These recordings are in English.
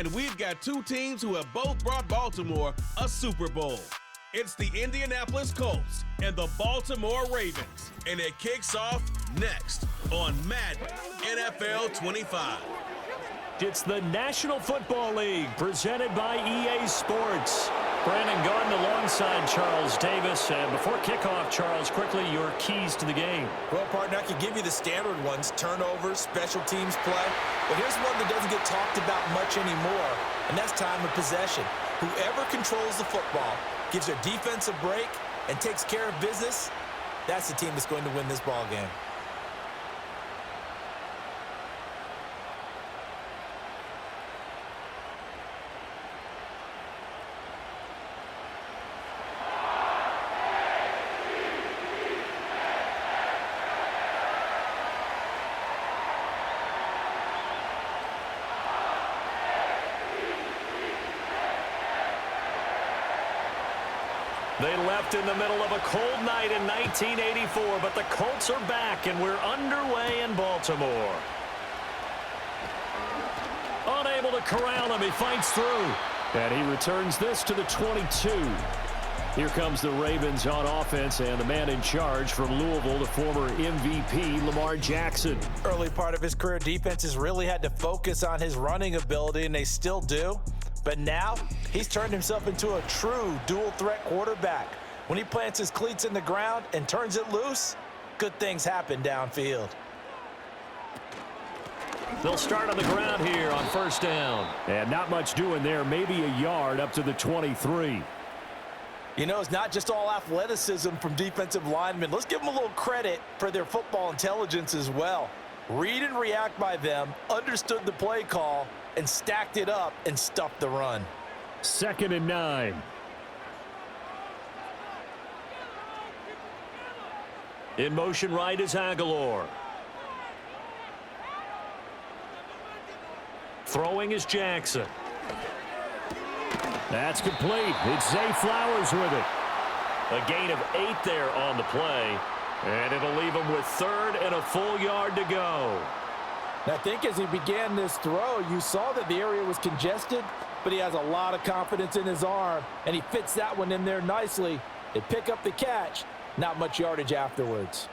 and we've got two teams who have both brought Baltimore a Super Bowl. It's the Indianapolis Colts and the Baltimore Ravens, and it kicks off next on Madden NFL 25. It's the National Football League presented by EA Sports. Brandon Garden alongside Charles Davis. And before kickoff, Charles, quickly your keys to the game. Well, partner, I can give you the standard ones: turnovers, special teams play. But here's one that doesn't get talked about much anymore, and that's time of possession. Whoever controls the football, gives their defense a break, and takes care of business, that's the team that's going to win this ball game. They left in the middle of a cold night in 1984, but the Colts are back, and we're underway in Baltimore. Unable to corral him, he fights through. And he returns this to the 22. Here comes the Ravens on offense, and the man in charge from Louisville, the former MVP, Lamar Jackson. Early part of his career, defenses really had to focus on his running ability, and they still do. But now, he's turned himself into a true dual-threat quarterback. When he plants his cleats in the ground and turns it loose, good things happen downfield. They'll start on the ground here on first down. And not much doing there, maybe a yard up to the 23. You know, it's not just all athleticism from defensive linemen. Let's give them a little credit for their football intelligence as well. Read and react by them, understood the play call, and stacked it up and stuffed the run. 2nd and 9. In motion right is Aguilar. Throwing is Jackson. That's complete. It's Zay Flowers with it. A gain of 8 there on the play. And it'll leave him with 3rd and a full yard to go. And I think as he began this throw, you saw that the area was congested, but he has a lot of confidence in his arm, and he fits that one in there nicely. They pick up the catch, not much yardage afterwards.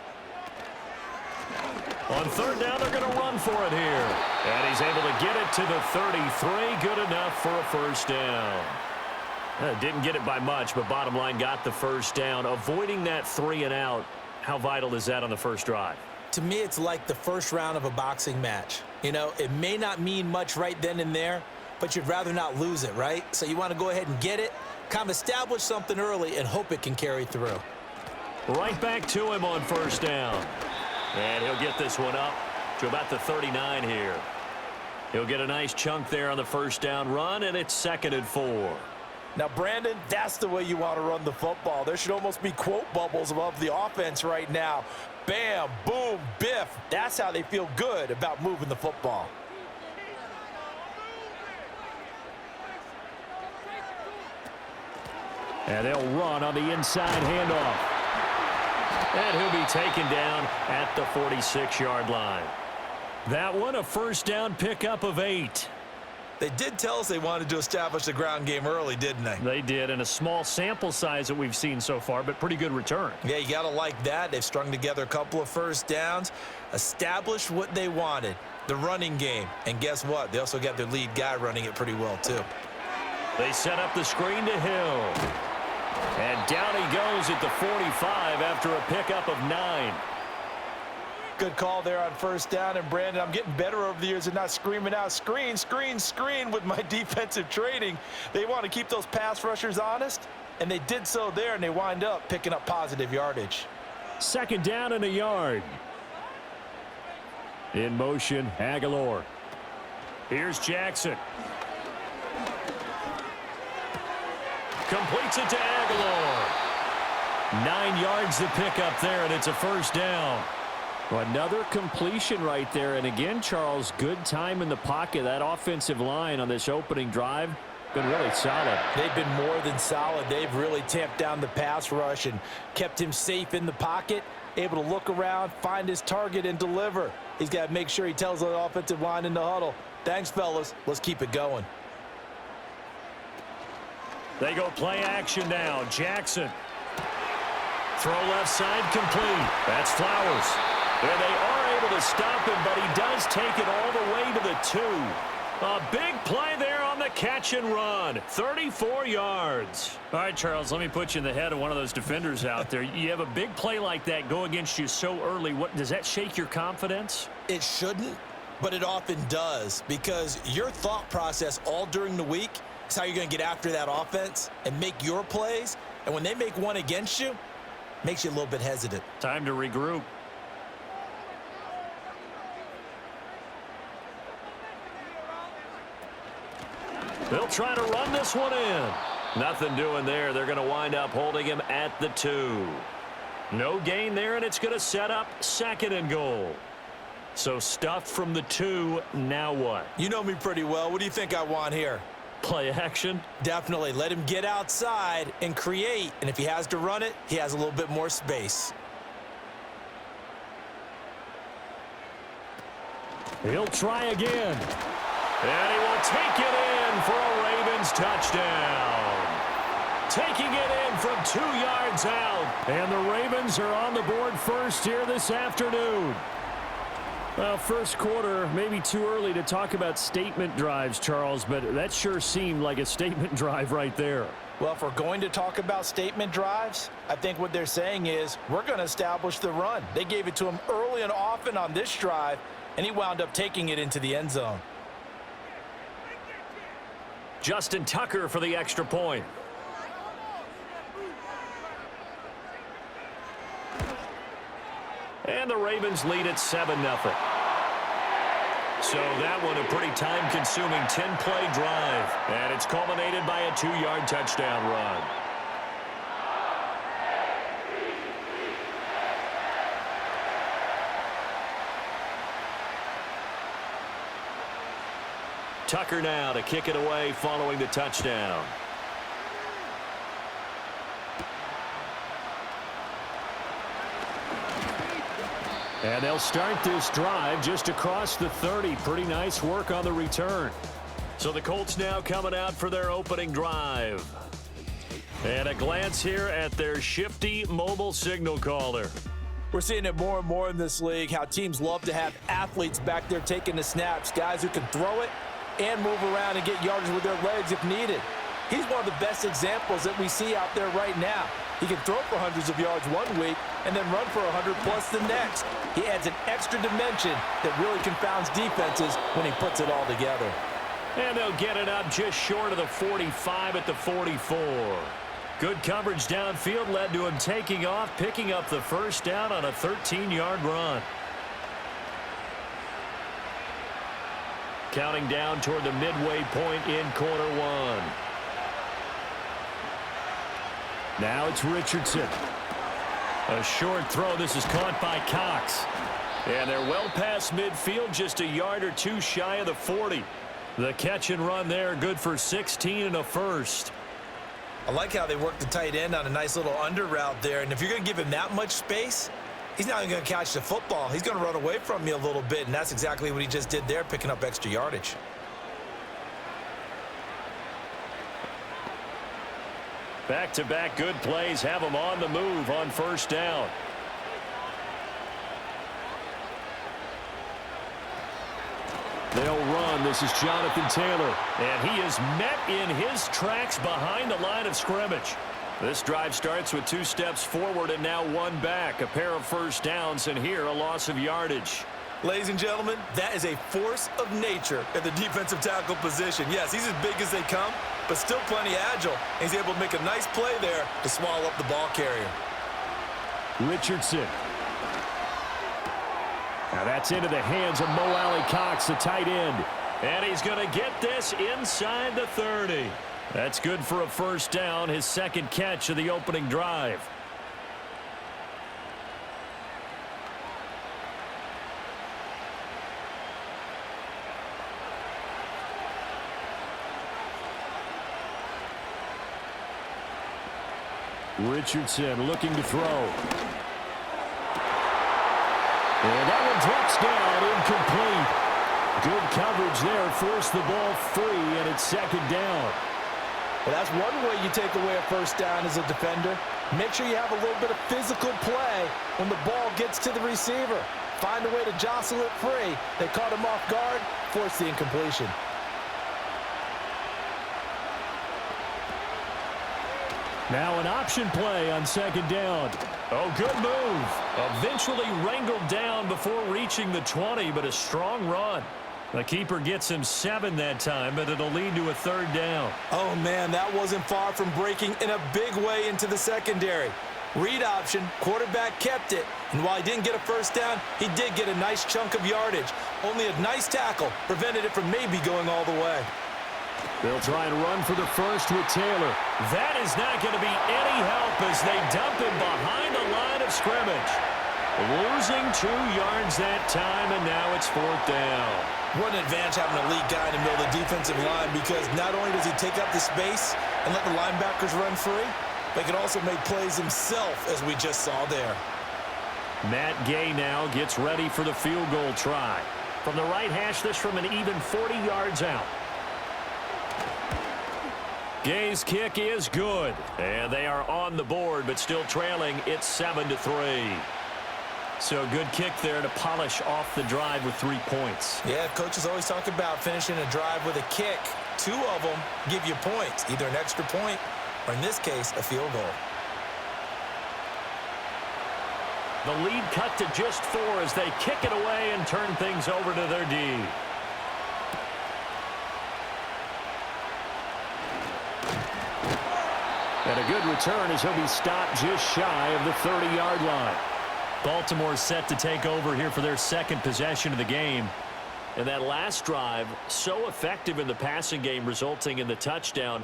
On 3rd down, they're going to run for it here. And he's able to get it to the 33. Good enough for a first down. Didn't get it by much, but bottom line, got the first down. Avoiding that 3 and out, how vital is that on the first drive? To me, it's like the first round of a boxing match. You know, it may not mean much right then and there, but you'd rather not lose it, right? So you want to go ahead and get it, kind of establish something early, and hope it can carry through. Right back to him on first down. And he'll get this one up to about the 39 here. He'll get a nice chunk there on the first down run, and it's 2nd and 4. Now, Brandon, that's the way you want to run the football. There should almost be quote bubbles above the offense right now. Bam, boom, biff. That's how they feel good about moving the football. And they'll run on the inside handoff. And he'll be taken down at the 46-yard line. That one, a first down pickup of 8. They did tell us they wanted to establish the ground game early, didn't they? They did, and a small sample size that we've seen so far, but pretty good return. Yeah, you got to like that. They've strung together a couple of first downs, established what they wanted, the running game. And guess what? They also got their lead guy running it pretty well, too. They set up the screen to Hill. And down he goes at the 45 after a pickup of 9. Good call there on first down. And, Brandon, I'm getting better over the years and not screaming out, screen, screen, screen with my defensive training. They want to keep those pass rushers honest, and they did so there, and they wind up picking up positive yardage. 2nd down and a yard. In motion, Aguilar. Here's Jackson. Completes it to Aguilar. 9 yards to pick up there, and it's a first down. Well, another completion right there. And again, Charles, good time in the pocket. That offensive line on this opening drive been really solid. They've been more than solid. They've really tamped down the pass rush and kept him safe in the pocket, able to look around, find his target, and deliver. He's got to make sure he tells the offensive line in the huddle, thanks, fellas. Let's keep it going. They go play action now. Jackson. Throw left side complete. That's Flowers. And they are able to stop him, but he does take it all the way to the 2. A big play there on the catch and run. 34 yards. All right, Charles, let me put you in the head of one of those defenders out there. You have a big play like that go against you so early. Does that shake your confidence? It shouldn't, but it often does, because your thought process all during the week is how you're going to get after that offense and make your plays. And when they make one against you, it makes you a little bit hesitant. Time to regroup. They'll try to run this one in. Nothing doing there. They're going to wind up holding him at the 2. No gain there, and it's going to set up 2nd and goal. So stuffed from the 2, now what? You know me pretty well. What do you think I want here? Play action? Definitely. Let him get outside and create. And if he has to run it, he has a little bit more space. He'll try again. And he will take it in for a Ravens touchdown. Taking it in from 2 yards out. And the Ravens are on the board first here this afternoon. Well, first quarter, maybe too early to talk about statement drives, Charles, but that sure seemed like a statement drive right there. Well, if we're going to talk about statement drives, I think what they're saying is we're going to establish the run. They gave it to him early and often on this drive, and he wound up taking it into the end zone. Justin Tucker for the extra point. And the Ravens lead at 7-0. So that one a pretty time-consuming 10-play drive. And it's culminated by a 2-yard touchdown run. Tucker now to kick it away following the touchdown. And they'll start this drive just across the 30. Pretty nice work on the return. So the Colts now coming out for their opening drive. And a glance here at their shifty mobile signal caller. We're seeing it more and more in this league, how teams love to have athletes back there taking the snaps, guys who can throw it and move around and get yardage with their legs if needed. He's one of the best examples that we see out there right now. He can throw for hundreds of yards one week and then run for 100+ the next. He adds an extra dimension that really confounds defenses when he puts it all together. And they'll get it up just short of the 45 at the 44. Good coverage downfield led to him taking off, picking up the first down on a 13-yard run. Counting down toward the midway point in quarter one. Now it's Richardson. A short throw. This is caught by Cox. And they're well past midfield, just a yard or two shy of the 40. The catch and run there, good for 16 and a first. I like how they work the tight end on a nice little under route there. And if you're going to give him that much space, he's not even going to catch the football. He's going to run away from me a little bit, and that's exactly what he just did there, picking up extra yardage. Back-to-back good plays have him on the move on first down. They'll run. This is Jonathan Taylor. And he is met in his tracks behind the line of scrimmage. This drive starts with 2 steps forward and now 1 back. A pair of first downs, and here a loss of yardage. Ladies and gentlemen, that is a force of nature at the defensive tackle position. Yes, he's as big as they come, but still plenty agile. He's able to make a nice play there to swallow up the ball carrier. Richardson. Now that's into the hands of Mo Alley Cox, the tight end. And he's going to get this inside the 30. That's good for a first down, his second catch of the opening drive. Richardson looking to throw. And that one drops down, incomplete. Good coverage there, forced the ball free, and it's second down. Well, that's one way you take away a first down as a defender. Make sure you have a little bit of physical play when the ball gets to the receiver. Find a way to jostle it free. They caught him off guard, forced the incompletion. Now an option play on second down. Oh, good move. Eventually wrangled down before reaching the 20, but a strong run. The keeper gets him 7 that time, but it'll lead to a third down. Oh, man, that wasn't far from breaking in a big way into the secondary. Read option, quarterback kept it, and while he didn't get a first down, he did get a nice chunk of yardage. Only a nice tackle prevented it from maybe going all the way. They'll try and run for the first with Taylor. That is not going to be any help as they dump him behind the line of scrimmage. Losing 2 yards that time, and now it's 4th down. What an advantage having an elite guy in the middle of the defensive line, because not only does he take up the space and let the linebackers run free, but he can also make plays himself, as we just saw there. Matt Gay now gets ready for the field goal try. From the right hash, this from an even 40 yards out. Gay's kick is good, and they are on the board, but still trailing. It's 7-3. So a good kick there to polish off the drive with 3 points. Yeah, coaches always talk about finishing a drive with a kick. 2 of them give you points, either an extra point or, in this case, a field goal. The lead cut to just 4 as they kick it away and turn things over to their D. And a good return as he'll be stopped just shy of the 30-yard line. Baltimore set to take over here for their second possession of the game. And that last drive, so effective in the passing game, resulting in the touchdown.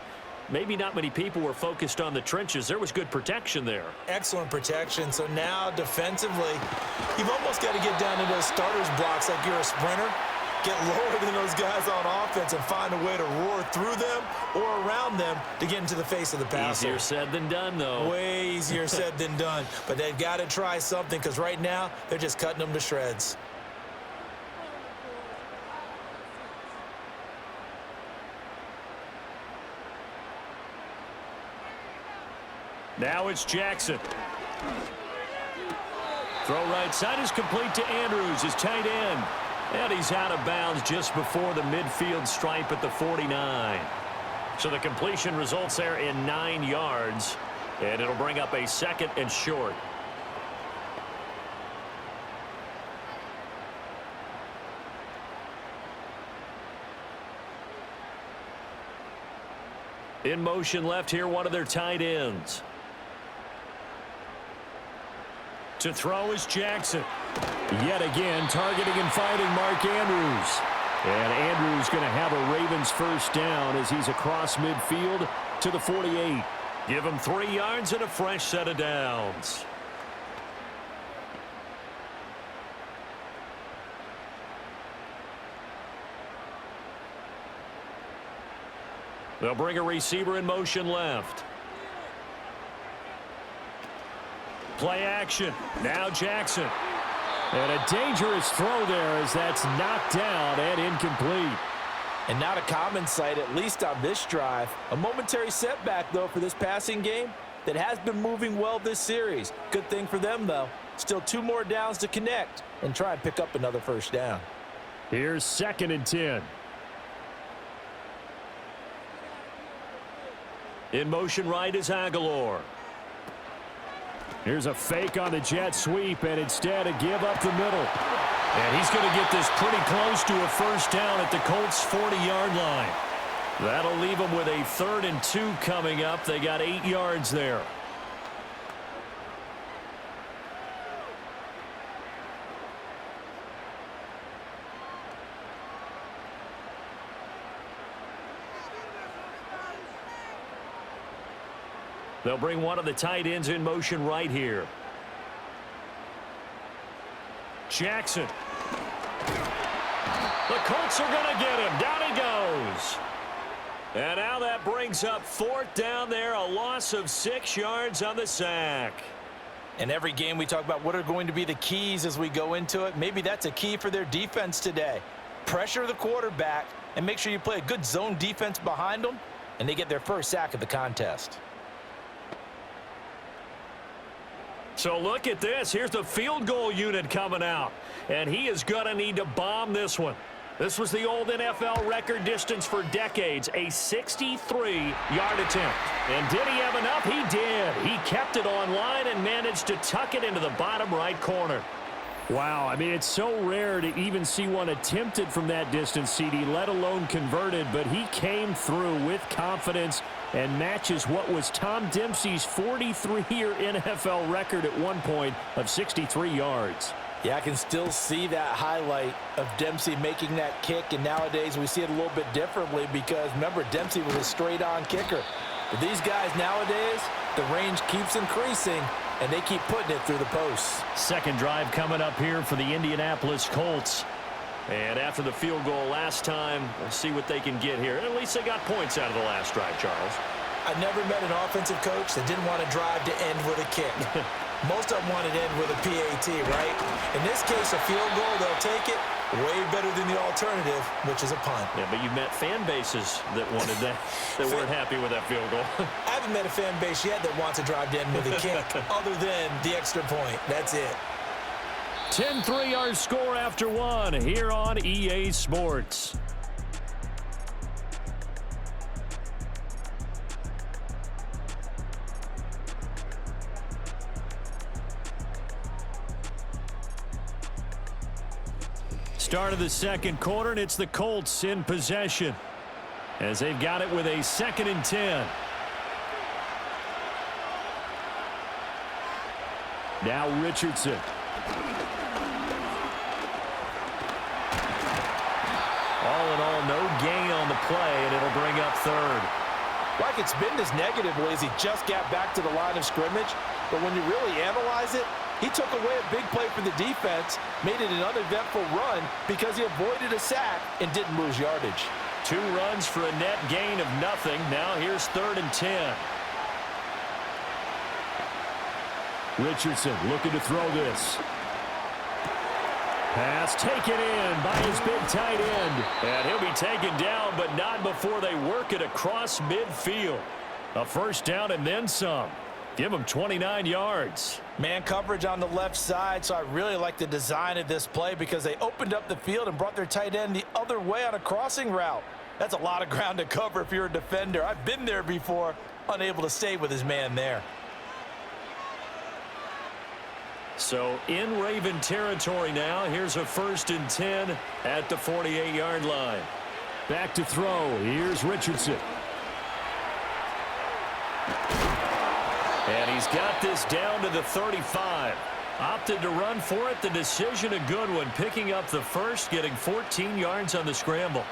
Maybe not many people were focused on the trenches. There was good protection there. Excellent protection. So now defensively, you've almost got to get down to those starters blocks like you're a sprinter. Get lower than those guys on offense and find a way to roar through them or around them to get into the face of the passer. Easier said than done, though. Way easier said than done. But they've got to try something, because right now they're just cutting them to shreds. Now it's Jackson. Throw right side is complete to Andrews, his tight end. And he's out of bounds just before the midfield stripe at the 49. So the completion results there in 9 yards. And it'll bring up a 2nd and short. In motion left here, one of their tight ends. To throw is Jackson. Yet again, targeting and fighting Mark Andrews. And Andrews going to have a Ravens first down as he's across midfield to the 48. Give him 3 yards and a fresh set of downs. They'll bring a receiver in motion left. Play action. Now Jackson. And a dangerous throw there as that's knocked down and incomplete. And not a common sight, at least on this drive. A momentary setback, though, for this passing game that has been moving well this series. Good thing for them, though. Still 2 more downs to connect and try and pick up another first down. Here's 2nd and 10. In motion right is Aguilar. Here's a fake on the jet sweep, and instead a give up the middle. And he's going to get this pretty close to a first down at the Colts' 40-yard line. That'll leave them with a 3rd and 2 coming up. They got 8 yards there. They'll bring one of the tight ends in motion right here. Jackson. The Colts are going to get him. Down he goes. And now that brings up 4th down there. A loss of 6 yards on the sack. In every game we talk about what are going to be the keys as we go into it. Maybe that's a key for their defense today. Pressure the quarterback and make sure you play a good zone defense behind them. and they get their first sack of the contest. So look at this. Here's the field goal unit coming out, and he is going to need to bomb this one. This was the old NFL record distance for decades, a 63-yard attempt. And did he have enough? He did. He kept it on line and managed to tuck it into the bottom right corner. Wow, I mean, it's so rare to even see one attempted from that distance, CD, let alone converted, but he came through with confidence and matches what was Tom Dempsey's 43-year NFL record at one point of 63 yards. Yeah, I can still see that highlight of Dempsey making that kick, and nowadays we see it a little bit differently because, remember, Dempsey was a straight-on kicker. But these guys nowadays, the range keeps increasing, and they keep putting it through the posts. Second drive coming up here for the Indianapolis Colts. And after the field goal last time, we'll see what they can get here. At least they got points out of the last drive, Charles. I never met an offensive coach that didn't want to drive to end with a kick. Most of them want to end with a PAT, right? In this case, a field goal, they'll take it. Way better than the alternative, which is a punt. Yeah, but you've met fan bases that wanted that, that weren't happy with that field goal. I haven't met a fan base yet that wants to drive to end with a kick, other than the extra point. That's it. 10-3 our score after one here on EA Sports. Start of the second quarter, and it's the Colts in possession as they've got it with a 2nd and 10. Now Richardson. All in all, no gain on the play, and it'll bring up third. Like it's been this negatively as he just got back to the line of scrimmage, but when you really analyze it, he took away a big play for the defense, made it an uneventful run because he avoided a sack and didn't lose yardage. 2 runs for a net gain of nothing. Now here's 3rd and 10. Richardson looking to throw this. Pass taken in by his big tight end. And he'll be taken down, but not before they work it across midfield. A first down and then some. Give him 29 yards. Man coverage on the left side, so I really like the design of this play because they opened up the field and brought their tight end the other way on a crossing route. That's a lot of ground to cover if you're a defender. I've been there before, unable to stay with his man there. So in Raven territory now. Here's a 1st and 10 at the 48-yard line. Back to throw. Here's Richardson. And he's got this down to the 35. Opted to run for it. The decision a good one. Picking up the first, getting 14 yards on the scramble.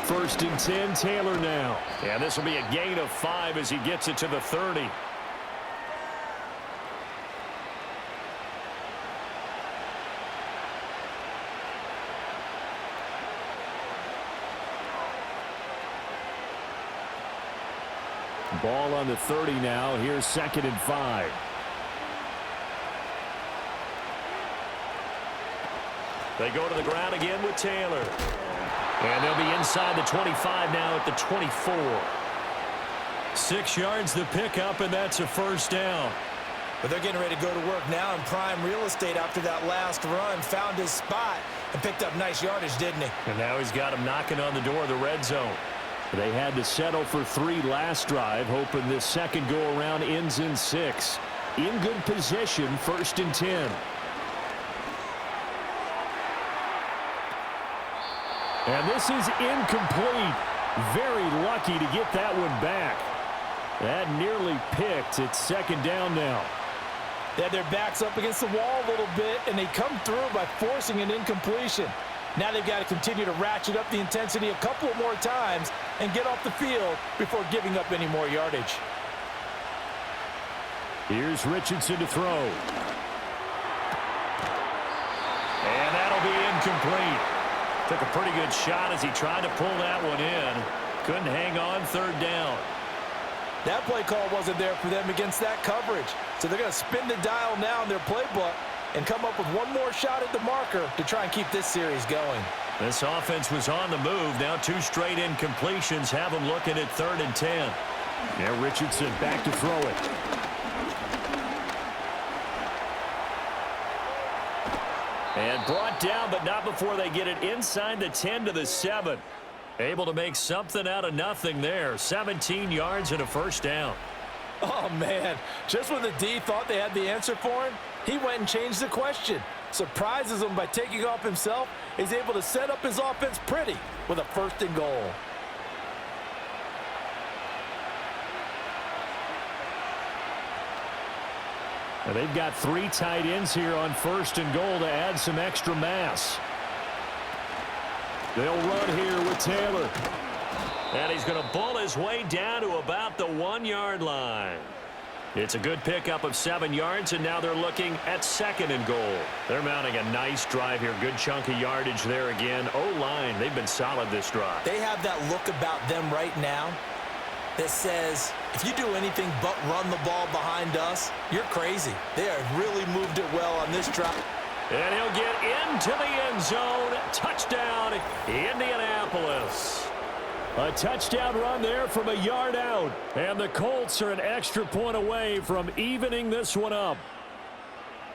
First and 10, Taylor now. And this will be a gain of 5 as he gets it to the 30. Ball on the 30 now. Here's 2nd and 5. They go to the ground again with Taylor. And they'll be inside the 25 now at the 24. 6 yards the pickup, and that's a first down. But they're getting ready to go to work now in prime real estate after that last run. Found his spot and picked up nice yardage, didn't he? And now he's got him knocking on the door of the red zone. They had to settle for 3 last drive, hoping this second go-around ends in 6. In good position, 1st and 10. And this is incomplete. Very lucky to get that one back. That nearly picked. It's 2nd down now. They had their backs up against the wall a little bit, and they come through by forcing an incompletion. Now they've got to continue to ratchet up the intensity a couple more times and get off the field before giving up any more yardage. Here's Richardson to throw. And that'll be incomplete. Took a pretty good shot as he tried to pull that one in. Couldn't hang on, 3rd down. That play call wasn't there for them against that coverage. So they're going to spin the dial now in their playbook and come up with one more shot at the marker to try and keep this series going. This offense was on the move. Now 2 straight incompletions have them looking at 3rd and 10. Now Richardson back to throw it. And brought down, but not before they get it inside the 10 to the 7. Able to make something out of nothing there. 17 yards and a first down. Oh, man. Just when the D thought they had the answer for him, he went and changed the question. Surprises him by taking off himself. He's able to set up his offense pretty with a 1st and goal. Now they've got 3 tight ends here on 1st and goal to add some extra mass. They'll run here with Taylor. And he's going to bull his way down to about the 1-yard line. It's a good pickup of 7 yards, and now they're looking at 2nd and goal. They're mounting a nice drive here. Good chunk of yardage there again. O-line, they've been solid this drive. They have that look about them right now that says, if you do anything but run the ball behind us, you're crazy. They have really moved it well on this drive. And he'll get into the end zone. Touchdown, Indianapolis. A touchdown run there from a yard out. And the Colts are an extra point away from evening this one up.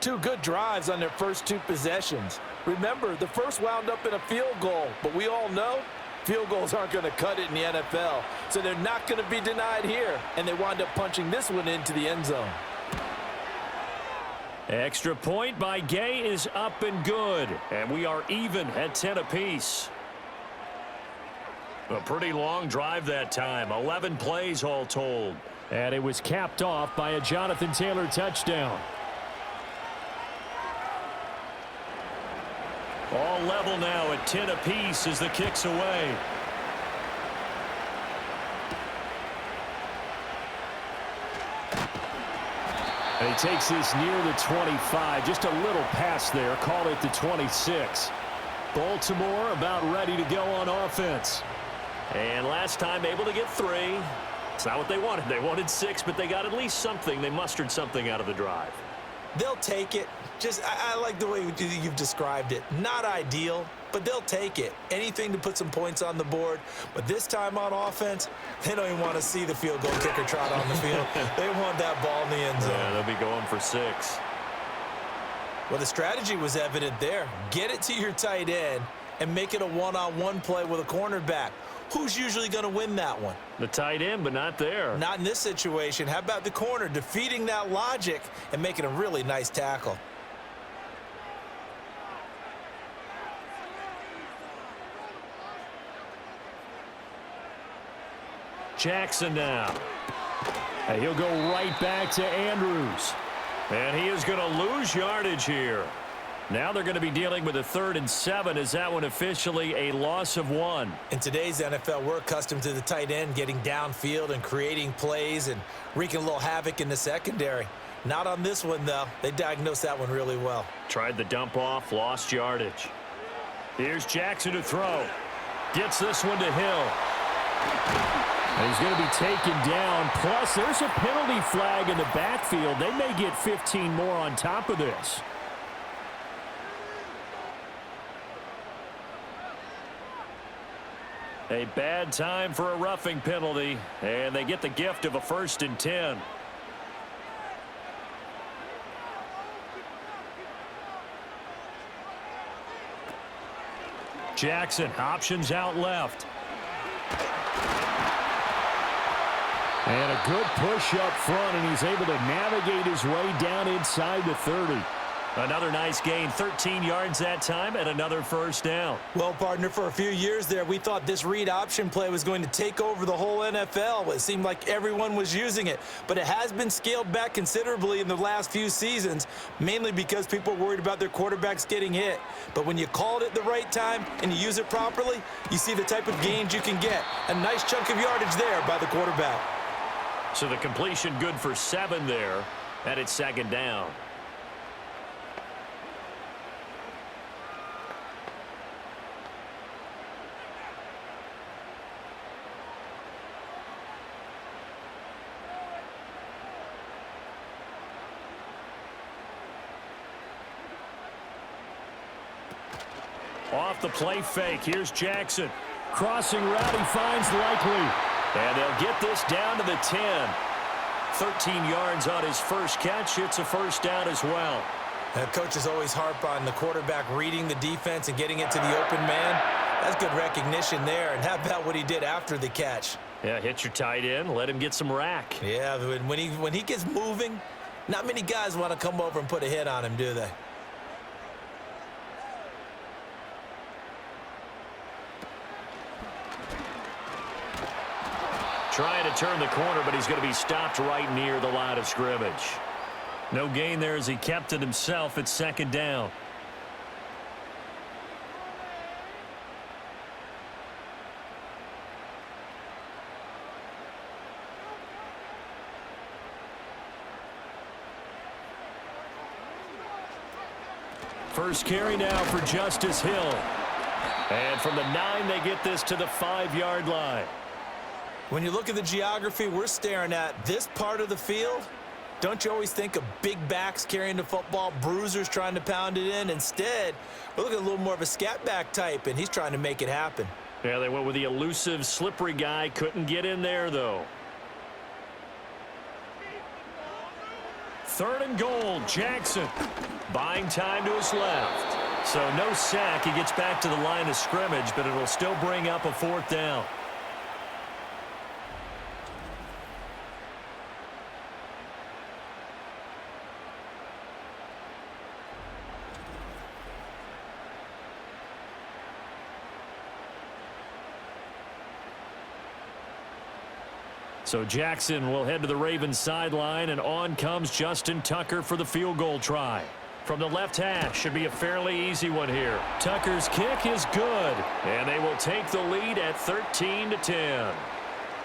2 good drives on their first 2 possessions. Remember, the first wound up in a field goal, but we all know field goals aren't going to cut it in the NFL, so they're not going to be denied here, and they wind up punching this one into the end zone. Extra point by Gay is up and good, and we are even at 10 apiece. A pretty long drive that time, 11 plays all told. And it was capped off by a Jonathan Taylor touchdown. All level now at 10 apiece as the kick's away. And he takes this near the 25. Just a little pass there. Call it the 26. Baltimore about ready to go on offense. And last time able to get 3. It's not what they wanted. They wanted 6, but they got at least something. They mustered something out of the drive. They'll take it. I like the way you've described it. Not ideal, but they'll take it. Anything to put some points on the board. But this time on offense, they don't even want to see the field goal kicker trot on the field. They want that ball in the end zone. Yeah, they'll be going for 6. Well, the strategy was evident there. Get it to your tight end and make it a one-on-one play with a cornerback. Who's usually going to win that one? The tight end, but not there. Not in this situation. How about the corner defeating that logic and making a really nice tackle? Jackson now. And he'll go right back to Andrews. And he is going to lose yardage here. Now they're going to be dealing with a 3rd and 7. Is that one officially a loss of 1? In today's NFL, we're accustomed to the tight end getting downfield and creating plays and wreaking a little havoc in the secondary. Not on this one, though. They diagnosed that one really well. Tried the dump off, lost yardage. Here's Jackson to throw. Gets this one to Hill. And he's going to be taken down. Plus, there's a penalty flag in the backfield. They may get 15 more on top of this. A bad time for a roughing penalty, and they get the gift of a 1st and 10. Jackson, options out left. And a good push up front, and he's able to navigate his way down inside the 30. Another nice gain, 13 yards that time, and another 1st down. Well, partner, for a few years there, we thought this read option play was going to take over the whole NFL. It seemed like everyone was using it, but it has been scaled back considerably in the last few seasons, mainly because people are worried about their quarterbacks getting hit. But when you call it at the right time and you use it properly, you see the type of gains you can get. A nice chunk of yardage there by the quarterback. So the completion good for 7 there, and it's 2nd down. Off the play fake, here's Jackson. Crossing route, he finds Likely. And they'll get this down to the 10. 13 yards on his first catch. It's a first down as well. Coaches always harp on the quarterback reading the defense and getting it to the open man. That's good recognition there. And how about what he did after the catch? Yeah, hit your tight end. Let him get some rack. Yeah, when he gets moving, not many guys want to come over and put a hit on him, do they? Trying to turn the corner, but he's going to be stopped right near the line of scrimmage. No gain there as he kept it himself at second down. First carry now for Justice Hill. And from the 9, they get this to the 5-yard line. When you look at the geography we're staring at, this part of the field, don't you always think of big backs carrying the football, bruisers trying to pound it in? Instead, we're looking at a little more of a scat back type, and he's trying to make it happen. Yeah, they went with the elusive, slippery guy. Couldn't get in there, though. 3rd and goal, Jackson. Buying time to his left. So no sack. He gets back to the line of scrimmage, but it'll still bring up a 4th down. So Jackson will head to the Ravens sideline, and on comes Justin Tucker for the field goal try. From the left hash, should be a fairly easy one here. Tucker's kick is good, and they will take the lead at 13-10.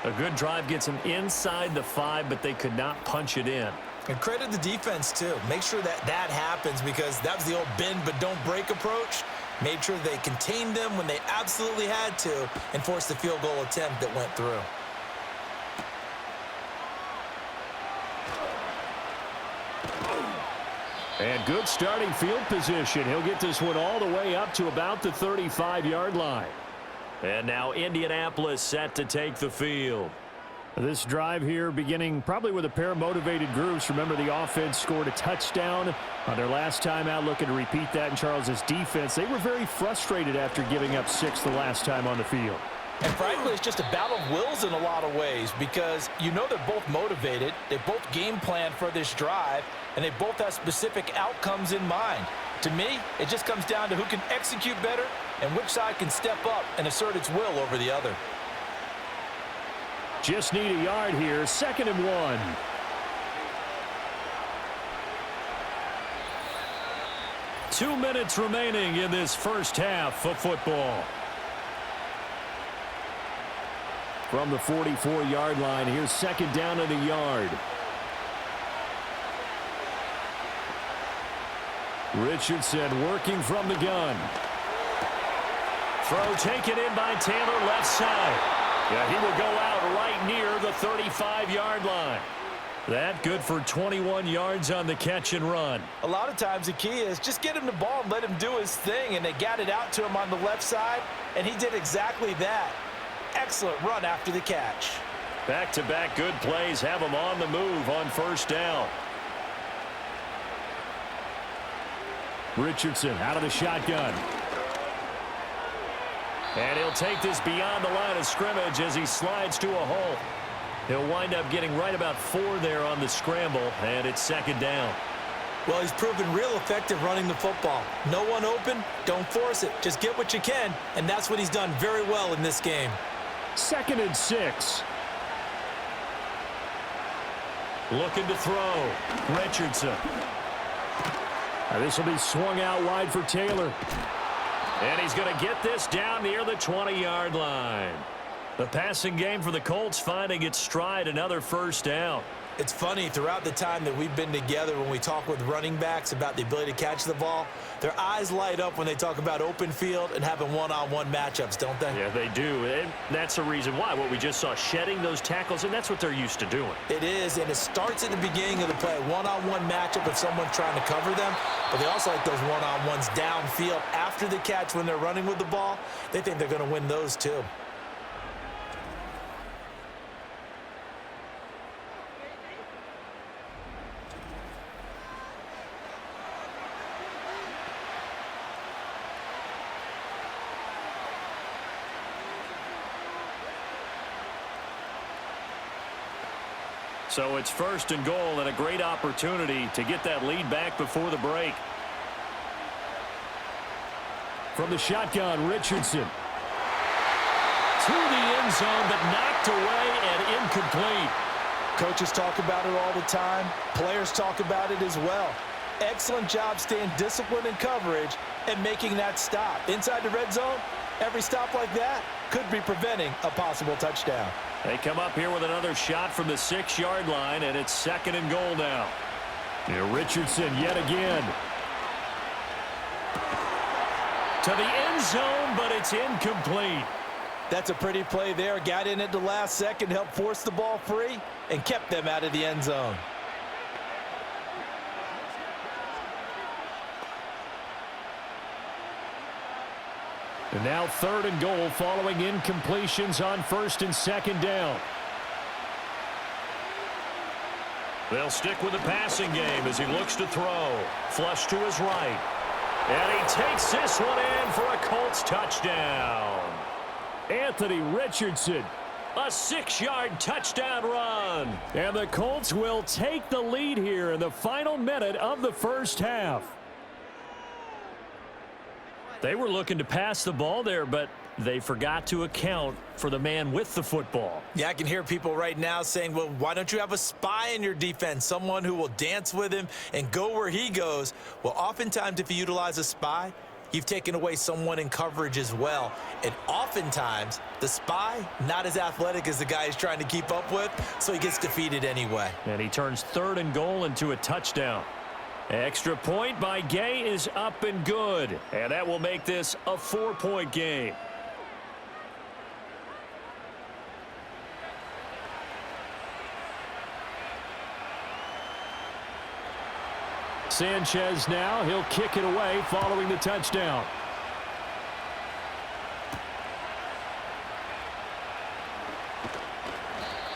A good drive gets them inside the 5, but they could not punch it in. And credit the defense, too. Make sure that happens, because that was the old bend but don't break approach. Made sure they contained them when they absolutely had to and forced the field goal attempt that went through. And good starting field position. He'll get this one all the way up to about the 35-yard line. And now Indianapolis set to take the field. This drive here beginning probably with a pair of motivated groups. Remember, the offense scored a touchdown on their last time out, looking to repeat that in Charles's defense. They were very frustrated after giving up 6 the last time on the field. And frankly, it's just a battle of wills in a lot of ways, because you know they're both motivated, they both game plan for this drive, and they both have specific outcomes in mind. To me, it just comes down to who can execute better and which side can step up and assert its will over the other. Just need a yard here, 2nd and 1. Two minutes remaining in this first half of football. From the 44-yard line, here's 2nd down and a yard. Richardson working from the gun. Throw taken in by Taylor, left side. Yeah, he will go out right near the 35-yard line. That good for 21 yards on the catch and run. A lot of times the key is just get him the ball and let him do his thing, and they got it out to him on the left side, and he did exactly that. Excellent run after the catch. Back-to-back good plays have him on the move on 1st down. Richardson out of the shotgun. And he'll take this beyond the line of scrimmage as he slides to a hole. He'll wind up getting right about 4 there on the scramble, and it's 2nd down. Well, he's proven real effective running the football. No one open, don't force it. Just get what you can, and that's what he's done very well in this game. 2nd and 6. Looking to throw. Richardson. Now this will be swung out wide for Taylor. And he's going to get this down near the 20-yard line. The passing game for the Colts finding its stride, another 1st down. It's funny, throughout the time that we've been together, when we talk with running backs about the ability to catch the ball, their eyes light up when they talk about open field and having one-on-one matchups, don't they? Yeah, they do. And that's the reason why. What we just saw, shedding those tackles, and that's what they're used to doing. It is, and it starts at the beginning of the play. One-on-one matchup if someone's trying to cover them, but they also like those one-on-ones downfield after the catch when they're running with the ball. They think they're going to win those too. So it's 1st and goal and a great opportunity to get that lead back before the break. From the shotgun, Richardson. To the end zone, but knocked away and incomplete. Coaches talk about it all the time. Players talk about it as well. Excellent job staying disciplined in coverage and making that stop. Inside the red zone, every stop like that could be preventing a possible touchdown. They come up here with another shot from the 6-yard line, and it's 2nd and goal now. Yeah, Richardson yet again. To the end zone, but it's incomplete. That's a pretty play there. Got in at the last second, helped force the ball free, and kept them out of the end zone. And now 3rd and goal following incompletions on 1st and 2nd down. They'll stick with the passing game as he looks to throw. Flush to his right. And he takes this one in for a Colts touchdown. Anthony Richardson. A 6-yard touchdown run. And the Colts will take the lead here in the final minute of the first half. They were looking to pass the ball there, but they forgot to account for the man with the football. Yeah, I can hear people right now saying, well, why don't you have a spy in your defense, someone who will dance with him and go where he goes? Well, oftentimes if you utilize a spy, you've taken away someone in coverage as well. And oftentimes, the spy, not as athletic as the guy he's trying to keep up with, so he gets defeated anyway. And he turns 3rd and goal into a touchdown. Extra point by Gay is up and good. And that will make this a 4-point game. Sanchez now, he'll kick it away following the touchdown.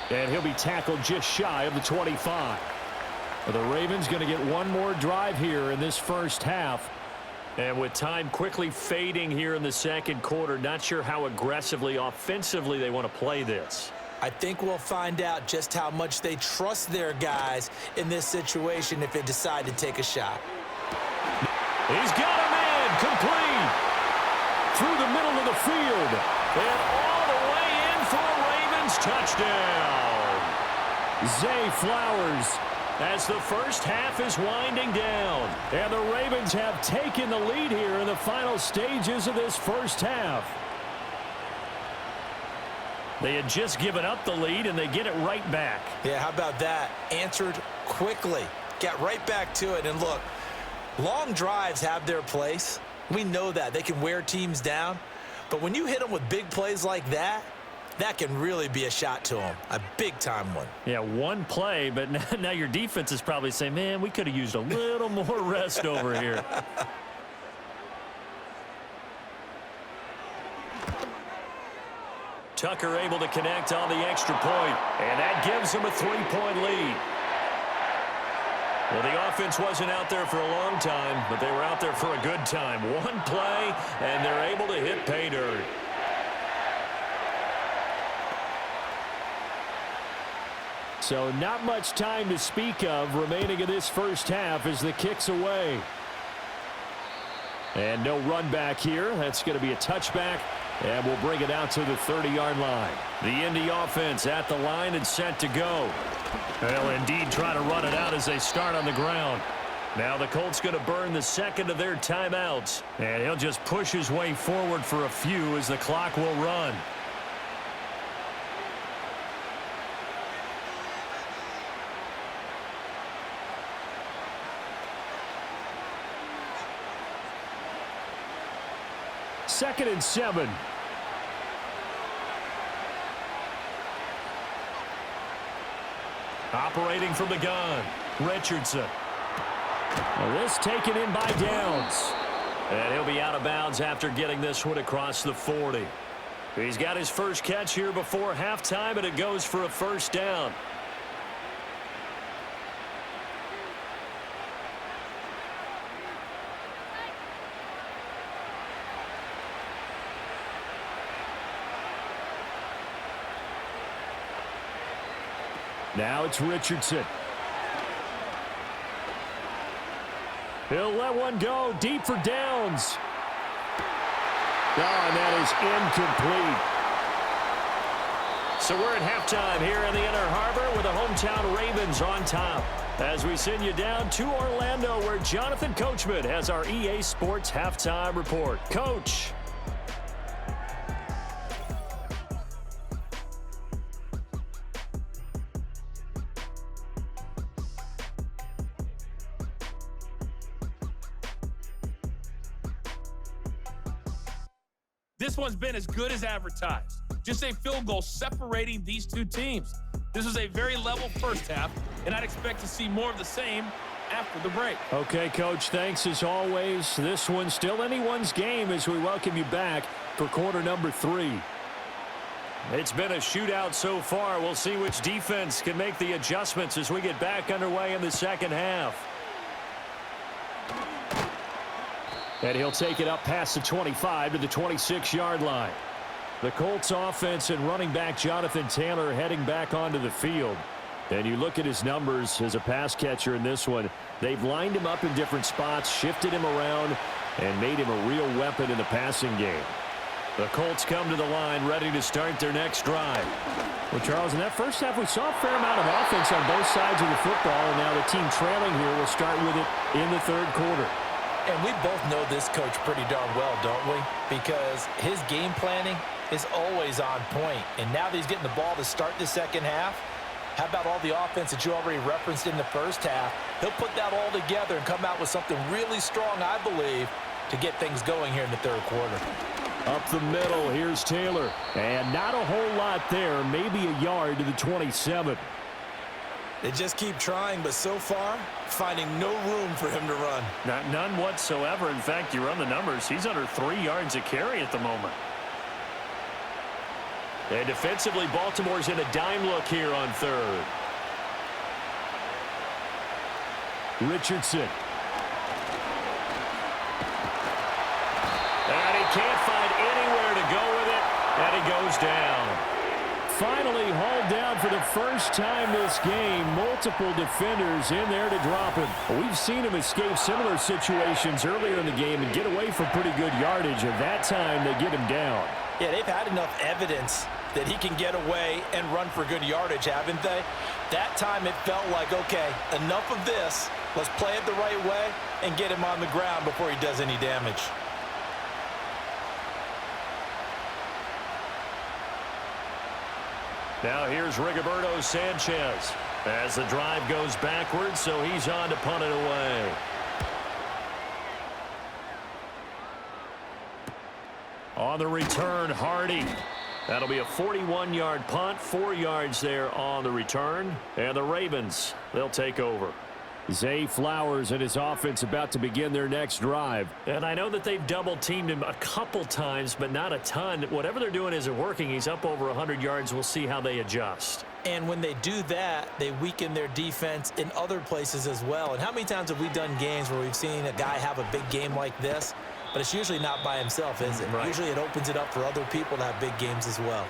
And he'll be tackled just shy of the 25. The Ravens going to get one more drive here in this first half. And with time quickly fading here in the 2nd quarter, not sure how aggressively, offensively they want to play this. I think we'll find out just how much they trust their guys in this situation if they decide to take a shot. He's got him in, complete. Through the middle of the field. And all the way in for a Ravens touchdown. Zay Flowers. As the first half is winding down. And the Ravens have taken the lead here in the final stages of this first half. They had just given up the lead, and they get it right back. Yeah, how about that? Answered quickly. Got right back to it. And look, long drives have their place. We know that. They can wear teams down. But when you hit them with big plays like that, that can really be a shot to them. A big-time one. Yeah, one play, but now your defense is probably saying, man, we could have used a little more rest over here. Tucker able to connect on the extra point, and that gives them a 3-point lead. Well, the offense wasn't out there for a long time, but they were out there for a good time. One play, and they're able to hit pay dirt. So not much time to speak of remaining in this first half as the kick's away. And no run back here. That's going to be a touchback. And we'll bring it out to the 30-yard line. The Indy offense at the line and set to go. They'll indeed try to run it out as they start on the ground. Now the Colts going to burn the 2nd of their timeouts. And he'll just push his way forward for a few as the clock will run. 2nd and 7. Operating from the gun, Richardson. Well, this taken in by Downs. And he'll be out of bounds after getting this one across the 40. He's got his first catch here before halftime, and it goes for a first down. Now it's Richardson. He'll let one go deep for Downs. Oh, and that is incomplete. So we're at halftime here in the Inner Harbor with the hometown Ravens on top. As we send you down to Orlando, where Jonathan Coachman has our EA Sports Halftime Report. Coach. This one's been as good as advertised. Just a field goal separating these two teams. This was a very level first half, and I'd expect to see more of the same after the break. Okay, Coach, thanks as always. This one's still anyone's game as we welcome you back for quarter number 3. It's been a shootout so far. We'll see which defense can make the adjustments as we get back underway in the second half. And he'll take it up past the 25 to the 26-yard line. The Colts offense and running back Jonathan Taylor heading back onto the field. And you look at his numbers as a pass catcher in this one. They've lined him up in different spots, shifted him around, and made him a real weapon in the passing game. The Colts come to the line ready to start their next drive. Well, Charles, in that first half, we saw a fair amount of offense on both sides of the football, and now the team trailing here will start with it in the third quarter. And we both know this coach pretty darn well, don't we? Because his game planning is always on point. And now that he's getting the ball to start the second half, how about all the offense that you already referenced in the first half? He'll put that all together and come out with something really strong, I believe, to get things going here in the third quarter. Up the middle, here's Taylor. And not a whole lot there, maybe a yard to the 27. They just keep trying, but so far, finding no room for him to run. None whatsoever. In fact, you run the numbers, he's under 3 yards a carry at the moment. And defensively, Baltimore's in a dime look here on third. Richardson. And he can't find anywhere to go with it, and he goes down. Finally hauled down for the first time this game. Multiple defenders in there to drop him. We've seen him escape similar situations earlier in the game and get away from pretty good yardage. And that time, they get him down. Yeah, they've had enough evidence that he can get away and run for good yardage, haven't they? That time it felt like, okay, enough of this. Let's play it the right way and get him on the ground before he does any damage. Now here's Rigoberto Sanchez as the drive goes backwards, so he's on to punt it away. On the return, Hardy. That'll be a 41-yard punt, 4 yards there on the return. And the Ravens, they'll take over. Zay Flowers and his offense about to begin their next drive. And I know that they've double-teamed him a couple times, but not a ton. Whatever they're doing isn't working. He's up over 100 yards. We'll see how they adjust. And when they do that, they weaken their defense in other places as well. And how many times have we done games where we've seen a guy have a big game like this, but it's usually not by himself, is it? Right. Usually it opens it up for other people to have big games as well.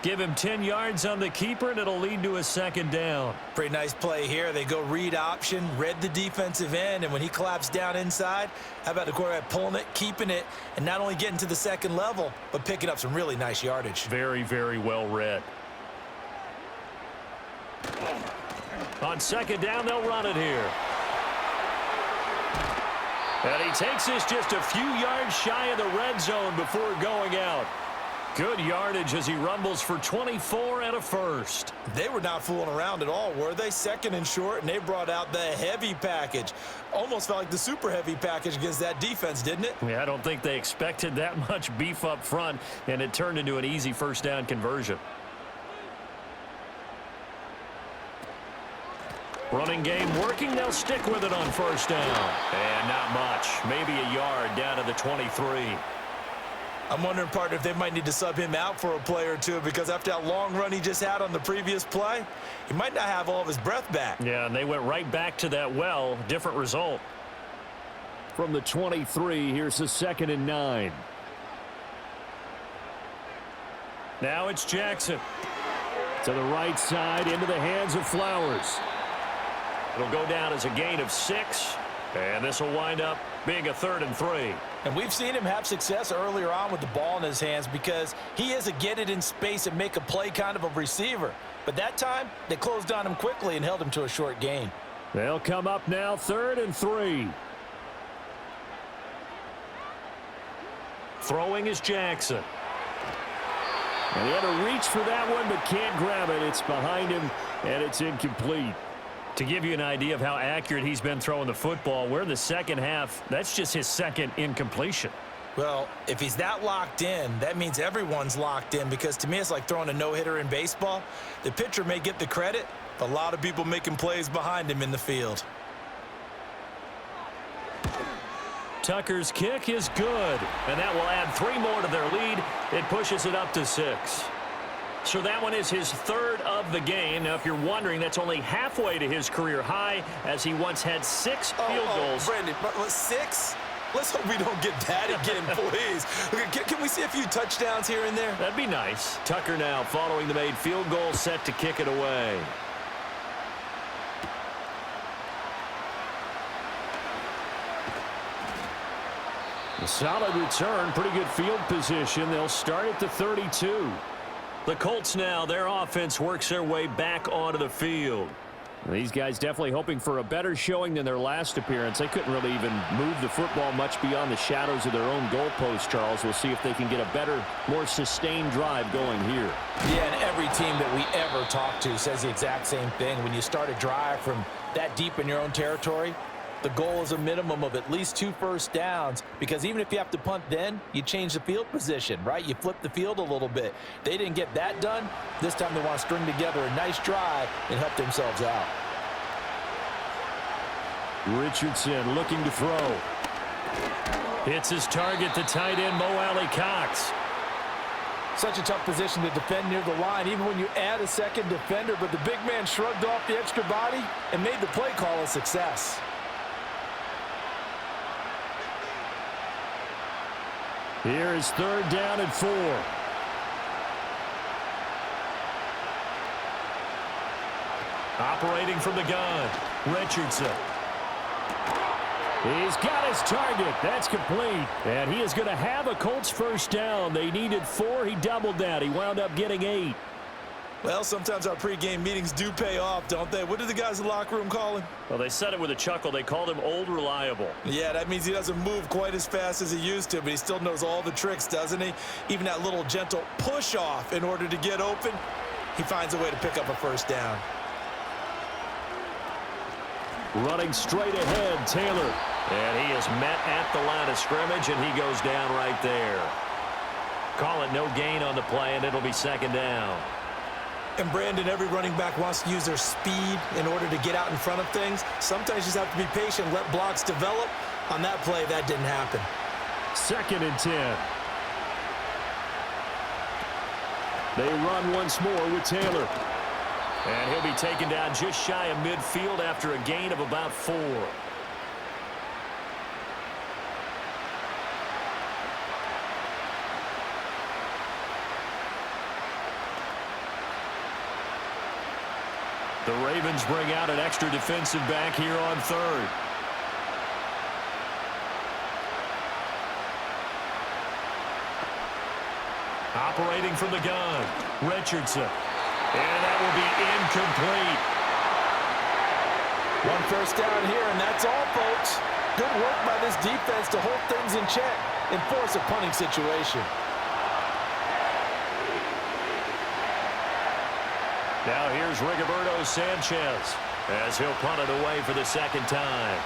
Give him 10 yards on the keeper, and it'll lead to a second down. Pretty nice play here. They go read option, read the defensive end, and when he collapsed down inside, how about the quarterback pulling it, keeping it, and not only getting to the second level, but picking up some really nice yardage. Very, very well read. On second down, they'll run it here. And he takes this just a few yards shy of the red zone before going out. Good yardage as he rumbles for 24 and a first. They were not fooling around at all, were they? Second and short, and they brought out the heavy package. Almost felt like the super heavy package against that defense, didn't it? Yeah, I don't think they expected that much beef up front, and it turned into an easy first down conversion. Running game working. They'll stick with it on first down. And not much. Maybe a yard down to the 23. I'm wondering, partner, if they might need to sub him out for a play or two, because after that long run he just had on the previous play, he might not have all of his breath back. Yeah, and they went right back to that well. Different result. From the 23, here's the 2nd and 9. Now it's Jackson. To the right side, into the hands of Flowers. It'll go down as a gain of 6, and this will wind up being a 3rd and 3. And we've seen him have success earlier on with the ball in his hands because he is a get it in space and make a play kind of a receiver. But that time, they closed on him quickly and held him to a short gain. They'll come up now 3rd and 3. Throwing is Jackson. And he had to reach for that one, but can't grab it. It's behind him, and it's incomplete. To give you an idea of how accurate he's been throwing the football, we're in the second half. That's just his second incompletion. Well, if he's that locked in, that means everyone's locked in, because to me it's like throwing a no-hitter in baseball. The pitcher may get the credit, but a lot of people making plays behind him in the field. Tucker's kick is good, and that will add 3 more to their lead. It pushes it up to 6. So that one is his 3rd of the game. Now, if you're wondering, that's only halfway to his career high, as he once had 6 field goals. Brandon, 6? Let's hope we don't get that again, please. Can we see a few touchdowns here and there? That'd be nice. Tucker now following the made field goal, set to kick it away. A solid return, pretty good field position. They'll start at the 32. The Colts now, their offense works their way back onto the field. These guys definitely hoping for a better showing than their last appearance. They couldn't really even move the football much beyond the shadows of their own goalpost, Charles. We'll see if they can get a better, more sustained drive going here. Yeah, and every team that we ever talk to says the exact same thing. When you start a drive from that deep in your own territory, the goal is a minimum of at least 2 first downs, because even if you have to punt then, you change the field position, right? You flip the field a little bit. They didn't get that done. This time they want to string together a nice drive and help themselves out. Richardson looking to throw. Hits his target, the tight end, Mo Alley-Cox. Such a tough position to defend near the line, even when you add a second defender, but the big man shrugged off the extra body and made the play call a success. Here is 3rd down and 4. Operating from the gun, Richardson. He's got his target. That's complete. And he is going to have a Colts first down. They needed 4. He doubled that. He wound up getting 8. Well, sometimes our pregame meetings do pay off, don't they? What did the guys in the locker room call him? Well, they said it with a chuckle. They called him Old Reliable. Yeah, that means he doesn't move quite as fast as he used to, but he still knows all the tricks, doesn't he? Even that little gentle push-off in order to get open, he finds a way to pick up a first down. Running straight ahead, Taylor. And he is met at the line of scrimmage, and he goes down right there. Call it no gain on the play, and it'll be 2nd down. And Brandon, every running back wants to use their speed in order to get out in front of things. Sometimes you just have to be patient, let blocks develop. On that play, that didn't happen. 2nd and 10. They run once more with Taylor. And he'll be taken down just shy of midfield after a gain of about 4. The Ravens bring out an extra defensive back here on 3rd. Operating from the gun, Richardson. And that will be incomplete. 1 first down here, and that's all, folks. Good work by this defense to hold things in check and force a punting situation. Now here's Rigoberto Sanchez as he'll punt it away for the second time.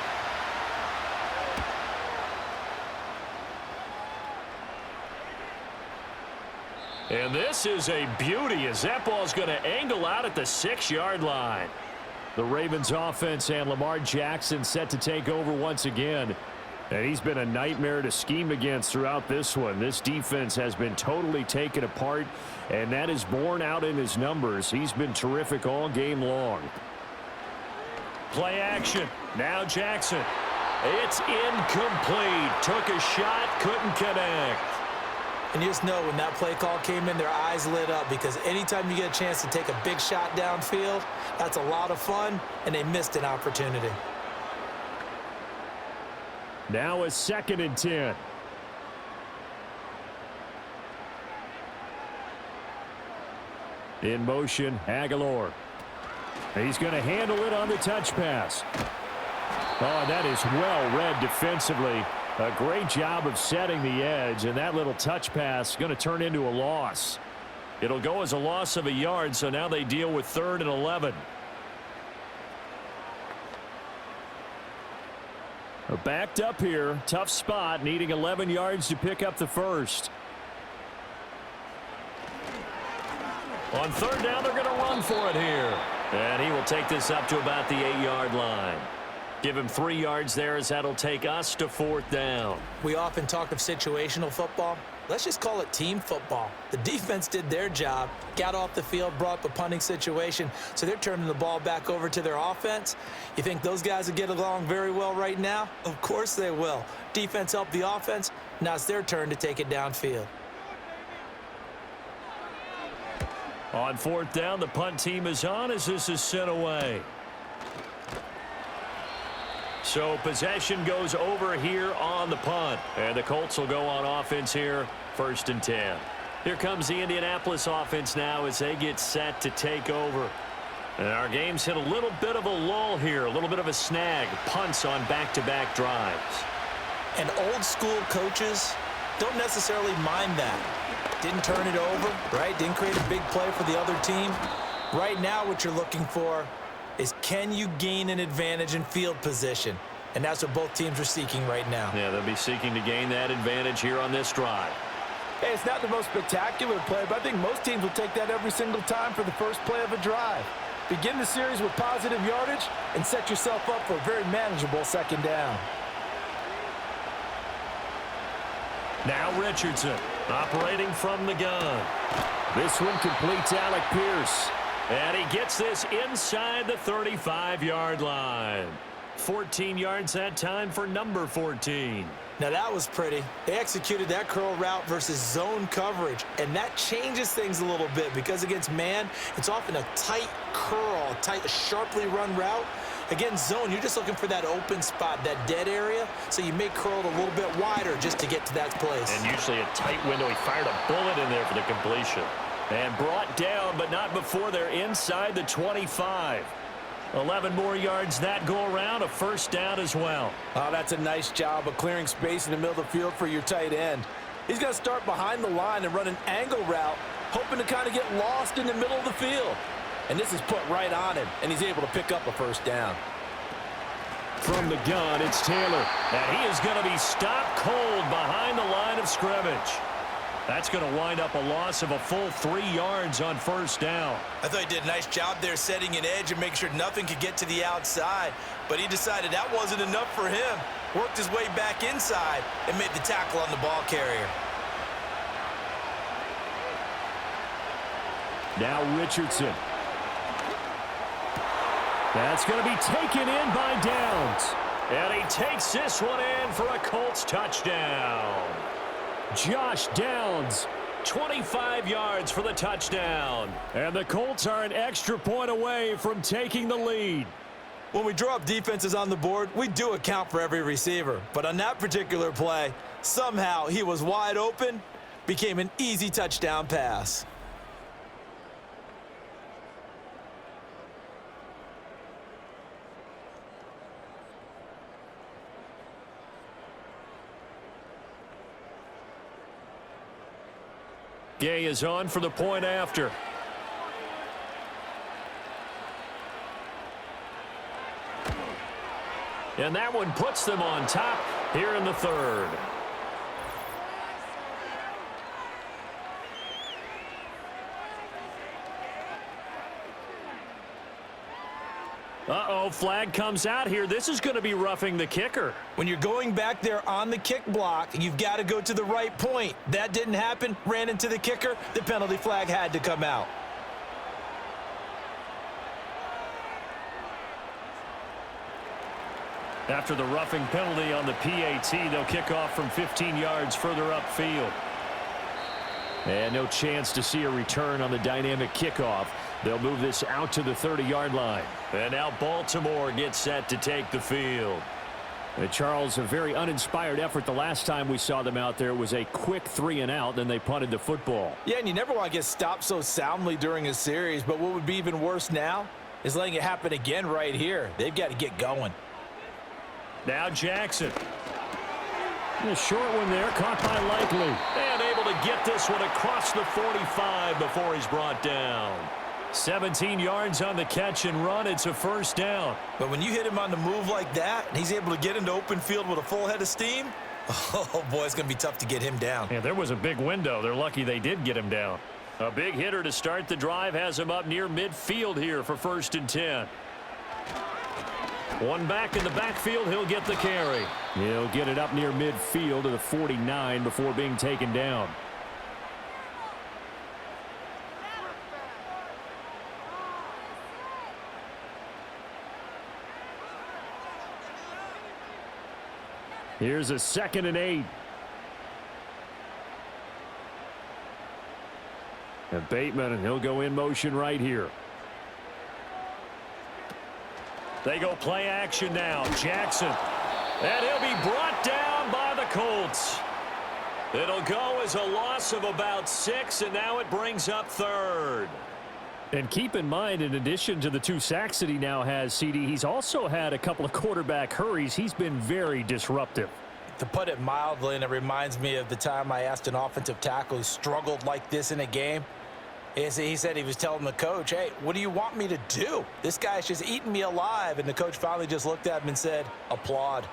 And this is a beauty as that ball's going to angle out at the 6-yard line. The Ravens offense and Lamar Jackson set to take over once again. And he's been a nightmare to scheme against throughout this one. This defense has been totally taken apart, and that is borne out in his numbers. He's been terrific all game long. Play action. Now Jackson. It's incomplete. Took a shot, couldn't connect. And you just know when that play call came in, their eyes lit up because anytime you get a chance to take a big shot downfield, that's a lot of fun, and they missed an opportunity. Now a 2nd and 10. In motion, Aguilar. He's going to handle it on the touch pass. Oh, that is well read defensively. A great job of setting the edge, and that little touch pass is going to turn into a loss. It'll go as a loss of a yard, so now they deal with 3rd and 11. Backed up here, tough spot, needing 11 yards to pick up the first. On 3rd down, they're going to run for it here. And he will take this up to about the 8-yard line. Give him 3 yards there as that'll take us to 4th down. We often talk of situational football. Let's just call it team football. The defense did their job, got off the field, brought up a punting situation, so they're turning the ball back over to their offense. You think those guys will get along very well right now? Of course they will. Defense helped the offense. Now it's their turn to take it downfield. On 4th down, the punt team is on as this is sent away. So possession goes over here on the punt. And the Colts will go on offense here, 1st and 10. Here comes the Indianapolis offense now as they get set to take over. And our game's hit a little bit of a lull here, a little bit of a snag. Punts on back-to-back drives. And old school coaches don't necessarily mind that. Didn't turn it over, right? Didn't create a big play for the other team. Right now what you're looking for is can you gain an advantage in field position? And that's what both teams are seeking right now. Yeah, they'll be seeking to gain that advantage here on this drive. Hey, it's not the most spectacular play, but I think most teams will take that every single time for the first play of a drive. Begin the series with positive yardage and set yourself up for a very manageable 2nd down. Now Richardson operating from the gun. This one completes Alec Pierce. And he gets this inside the 35-yard line. 14 yards that time for number 14. Now that was pretty. They executed that curl route versus zone coverage, and that changes things a little bit because against man, it's often a tight curl, tight, sharply run route. Against zone, you're just looking for that open spot, that dead area, so you may curl it a little bit wider just to get to that place. And usually a tight window. He fired a bullet in there for the completion. And brought down, but not before they're inside the 25. 11 more yards that go around, a 1st down as well. Oh, that's a nice job of clearing space in the middle of the field for your tight end. He's going to start behind the line and run an angle route, hoping to kind of get lost in the middle of the field. And this is put right on him, and he's able to pick up a 1st down. From the gun, it's Taylor. And he is going to be stopped cold behind the line of scrimmage. That's going to wind up a loss of a full 3 yards on 1st down. I thought he did a nice job there setting an edge and making sure nothing could get to the outside. But he decided that wasn't enough for him. Worked his way back inside and made the tackle on the ball carrier. Now Richardson. That's going to be taken in by Downs. And he takes this one in for a Colts touchdown. Josh Downs, 25 yards for the touchdown. And the Colts are an extra point away from taking the lead. When we draw up defenses on the board, we do account for every receiver. But on that particular play, somehow he was wide open, became an easy touchdown pass. Gay is on for the point after. And that one puts them on top here in the third. Uh-oh, flag comes out here. This is going to be roughing the kicker. When you're going back there on the kick block, you've got to go to the right point. That didn't happen, ran into the kicker. The penalty flag had to come out. After the roughing penalty on the PAT, they'll kick off from 15 yards further upfield. And no chance to see a return on the dynamic kickoff. They'll move this out to the 30-yard line. And now Baltimore gets set to take the field. And Charles, a very uninspired effort. The last time we saw them out there was a quick 3-and-out, then they punted the football. Yeah, and you never want to get stopped so soundly during a series, but what would be even worse now is letting it happen again right here. They've got to get going. Now Jackson. A short one there, caught by Likely. And able to get this one across the 45 before he's brought down. 17 yards on the catch and run. It's a first down. But when you hit him on the move like that, and he's able to get into open field with a full head of steam, oh, boy, it's going to be tough to get him down. Yeah, there was a big window. They're lucky they did get him down. A big hitter to start the drive has him up near midfield here for 1st and 10. One back in the backfield. He'll get the carry. He'll get it up near midfield to the 49 before being taken down. Here's a 2nd and 8. And Bateman, and he'll go in motion right here. They go play action now. Jackson. And he'll be brought down by the Colts. It'll go as a loss of about 6, and now it brings up 3rd. And keep in mind, in addition to the 2 sacks that he now has, CD, he's also had a couple of quarterback hurries. He's been very disruptive. To put it mildly, and it reminds me of the time I asked an offensive tackle who struggled like this in a game. He said he was telling the coach, hey, what do you want me to do? This guy's just eating me alive. And the coach finally just looked at him and said, applaud.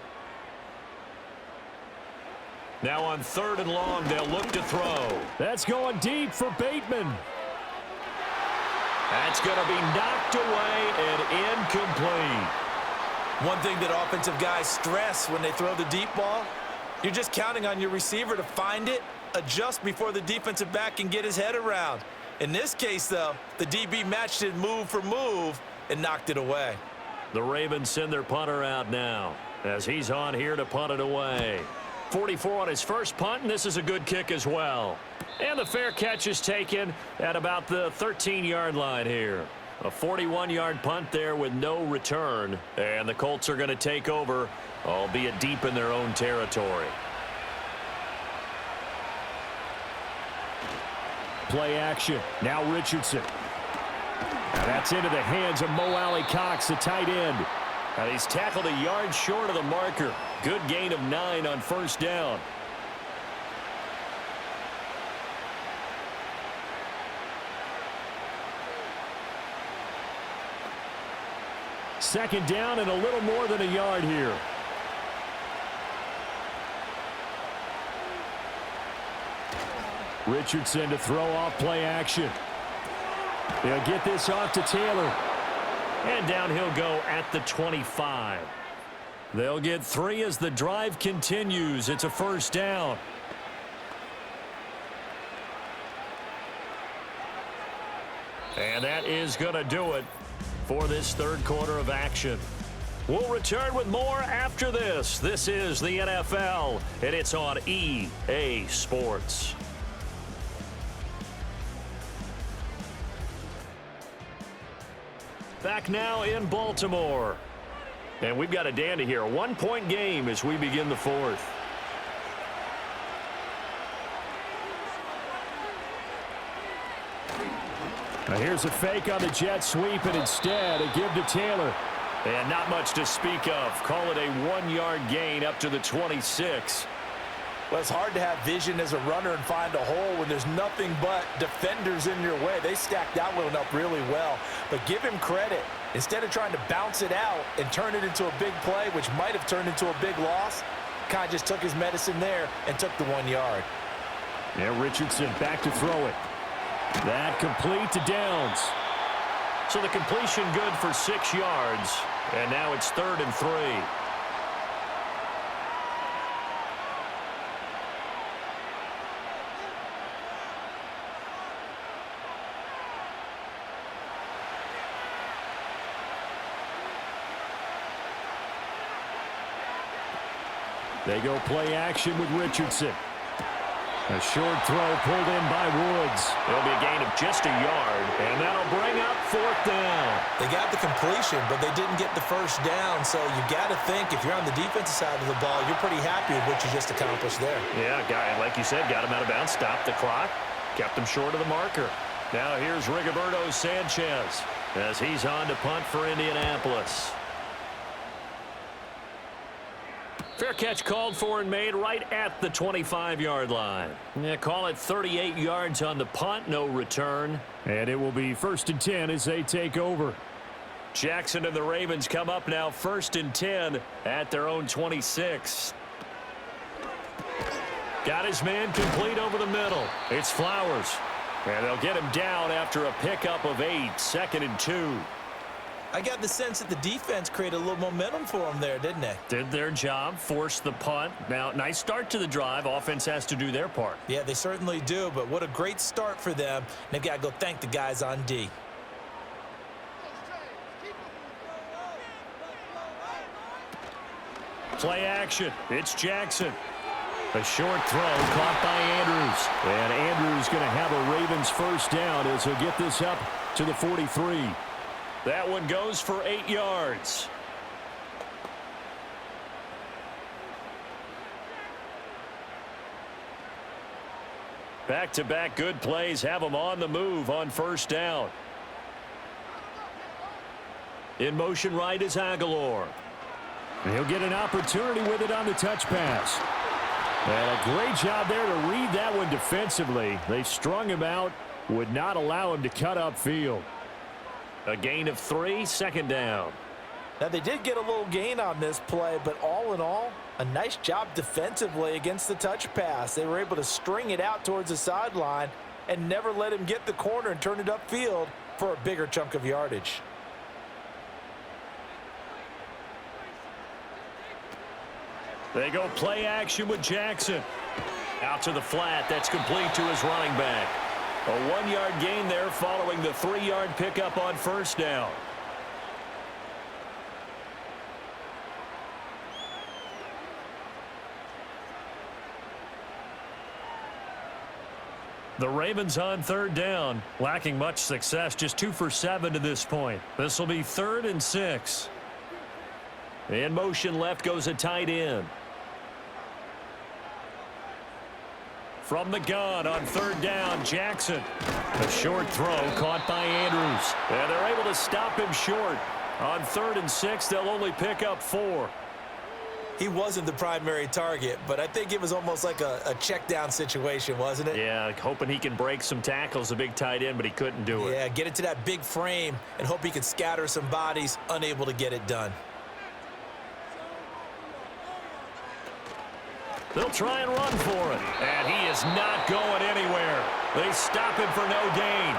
Now on 3rd and long, they'll look to throw. That's going deep for Bateman. That's going to be knocked away and incomplete. One thing that offensive guys stress when they throw the deep ball, you're just counting on your receiver to find it, adjust before the defensive back can get his head around. In this case, though, the DB matched it move for move and knocked it away. The Ravens send their punter out now as he's on here to punt it away. 44 on his first punt, and this is a good kick as well. And the fair catch is taken at about the 13-yard line here. A 41-yard punt there with no return. And the Colts are going to take over, albeit deep in their own territory. Play action. Now Richardson. Now that's into the hands of Mo Alley-Cox, the tight end. And he's tackled a yard short of the marker. Good gain of 9 on 1st down. Second down and a little more than a yard here. Richardson to throw off play action. They'll get this off to Taylor. And down he'll go at the 25. They'll get 3 as the drive continues. It's a 1st down. And that is going to do it for this 3rd quarter of action. We'll return with more after this. This is the NFL, and it's on EA Sports. Back now in Baltimore. And we've got a dandy here. A 1-point game as we begin the 4th. Now here's a fake on the jet sweep, and instead a give to Taylor. And not much to speak of. Call it a 1-yard gain up to the 26. Well, it's hard to have vision as a runner and find a hole when there's nothing but defenders in your way. They stacked that one up really well. But give him credit. Instead of trying to bounce it out and turn it into a big play, which might have turned into a big loss, kind of just took his medicine there and took the 1 yard. Yeah, Richardson back to throw it. That complete to Downs. So the completion good for 6 yards, and now it's 3rd and 3. They go play action with Richardson. A short throw pulled in by Woods. It'll be a gain of just a yard, and that'll bring up 4th down. They got the completion, but they didn't get the first down, so you got to think if you're on the defensive side of the ball, you're pretty happy with what you just accomplished there. Yeah, guy, like you said, got him out of bounds, stopped the clock, kept him short of the marker. Now here's Rigoberto Sanchez as he's on to punt for Indianapolis. Fair catch called for and made right at the 25-yard line. Yeah, call it 38 yards on the punt, no return. And it will be 1st and 10 as they take over. Jackson and the Ravens come up now 1st and 10 at their own 26. Got his man complete over the middle. It's Flowers. And they'll get him down after a pickup of 8, 2nd and 2. I got the sense that the defense created a little momentum for them there, didn't they? Did their job, forced the punt. Now, nice start to the drive. Offense has to do their part. Yeah, they certainly do, but what a great start for them. They've got to go thank the guys on D. Play action. It's Jackson. A short throw caught by Andrews. And Andrews going to have a Ravens 1st down as he'll get this up to the 43. That one goes for 8 yards. Back-to-back good plays have them on the move on 1st down. In motion right is Aguilar. He'll get an opportunity with it on the touch pass. And a great job there to read that one defensively. They strung him out, would not allow him to cut upfield. A gain of 3, 2nd down. Now, they did get a little gain on this play, but all in all, a nice job defensively against the touch pass. They were able to string it out towards the sideline and never let him get the corner and turn it upfield for a bigger chunk of yardage. They go play action with Jackson. Out to the flat. That's complete to his running back. A 1-yard gain there following the 3-yard pickup on 1st down. The Ravens on 3rd down, lacking much success, just 2 for 7 to this point. This will be 3rd and 6. In motion left goes a tight end. From the gun on 3rd down, Jackson. A short throw caught by Andrews. And they're able to stop him short. On 3rd and 6, they'll only pick up 4. He wasn't the primary target, but I think it was almost like a check down situation, wasn't it? Yeah, hoping he can break some tackles, a big tight end, but he couldn't do it. Yeah, get it to that big frame and hope he can scatter some bodies, unable to get it done. They'll try and run for it. And he is not going anywhere. They stop him for no gain.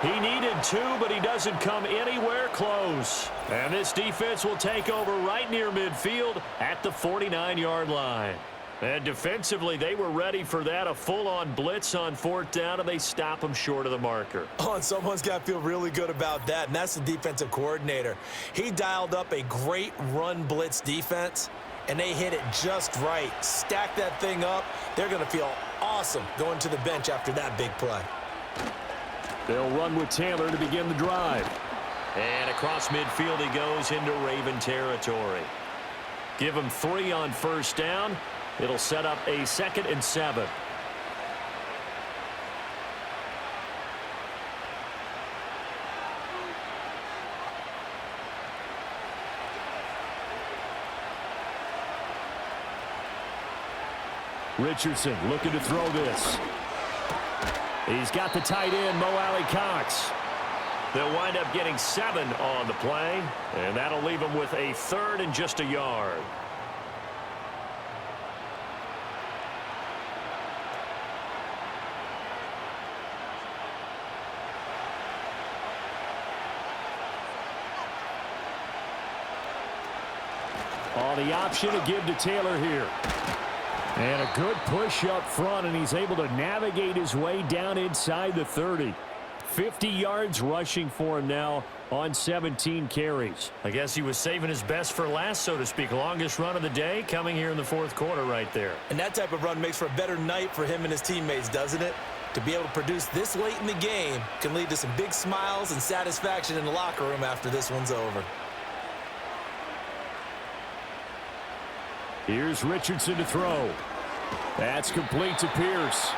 He needed 2, but he doesn't come anywhere close. And this defense will take over right near midfield at the 49-yard line. And defensively, they were ready for that, a full-on blitz on 4th down, and they stop him short of the marker. Oh, and someone's got to feel really good about that, and that's the defensive coordinator. He dialed up a great run blitz defense, and they hit it just right. Stack that thing up. They're going to feel awesome going to the bench after that big play. They'll run with Taylor to begin the drive. And across midfield he goes into Raven territory. Give him 3 on 1st down. It'll set up a 2nd and 7. Richardson looking to throw this. He's got the tight end, Mo Alley Cox. They'll wind up getting 7 on the play, and that'll leave them with a 3rd and just a yard. On the option to give to Taylor here. And a good push up front, and he's able to navigate his way down inside the 30. 50 yards rushing for him now on 17 carries. I guess he was saving his best for last, so to speak. Longest run of the day coming here in the 4th quarter right there. And that type of run makes for a better night for him and his teammates, doesn't it? To be able to produce this late in the game can lead to some big smiles and satisfaction in the locker room after this one's over. Here's Richardson to throw. That's complete to Pierce.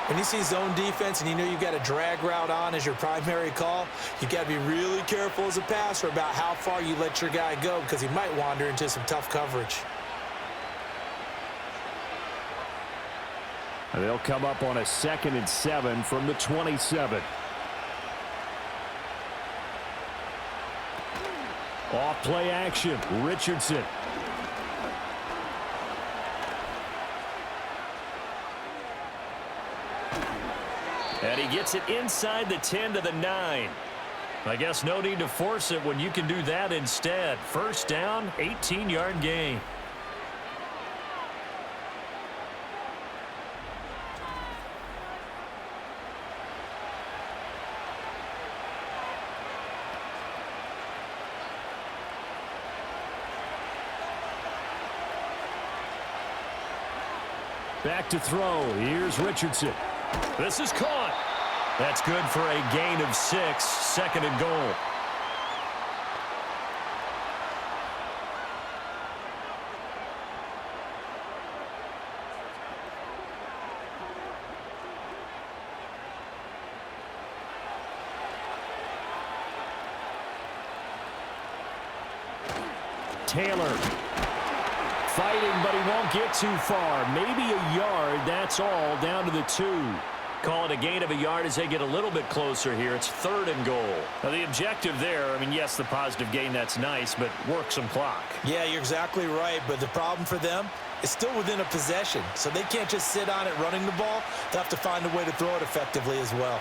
When you see zone defense and you know you've got a drag route on as your primary call, you've got to be really careful as a passer about how far you let your guy go because he might wander into some tough coverage. And they'll come up on a 2nd and 7 from the 27. Off play action, Richardson. And he gets it inside the 10 to the 9. I guess no need to force it when you can do that instead. First down, 18-yard gain. Back to throw. Here's Richardson. This is caught. That's good for a gain of 6, 2nd and goal. Taylor fighting, but he won't get too far. Maybe a yard. That's all, down to the 2. Call it a gain of a yard as they get a little bit closer here. It's 3rd and goal. Now, the objective there, I mean, yes, the positive gain, that's nice, but work some clock. Yeah, you're exactly right, but the problem for them is still within a possession, so they can't just sit on it running the ball. They'll have to find a way to throw it effectively as well.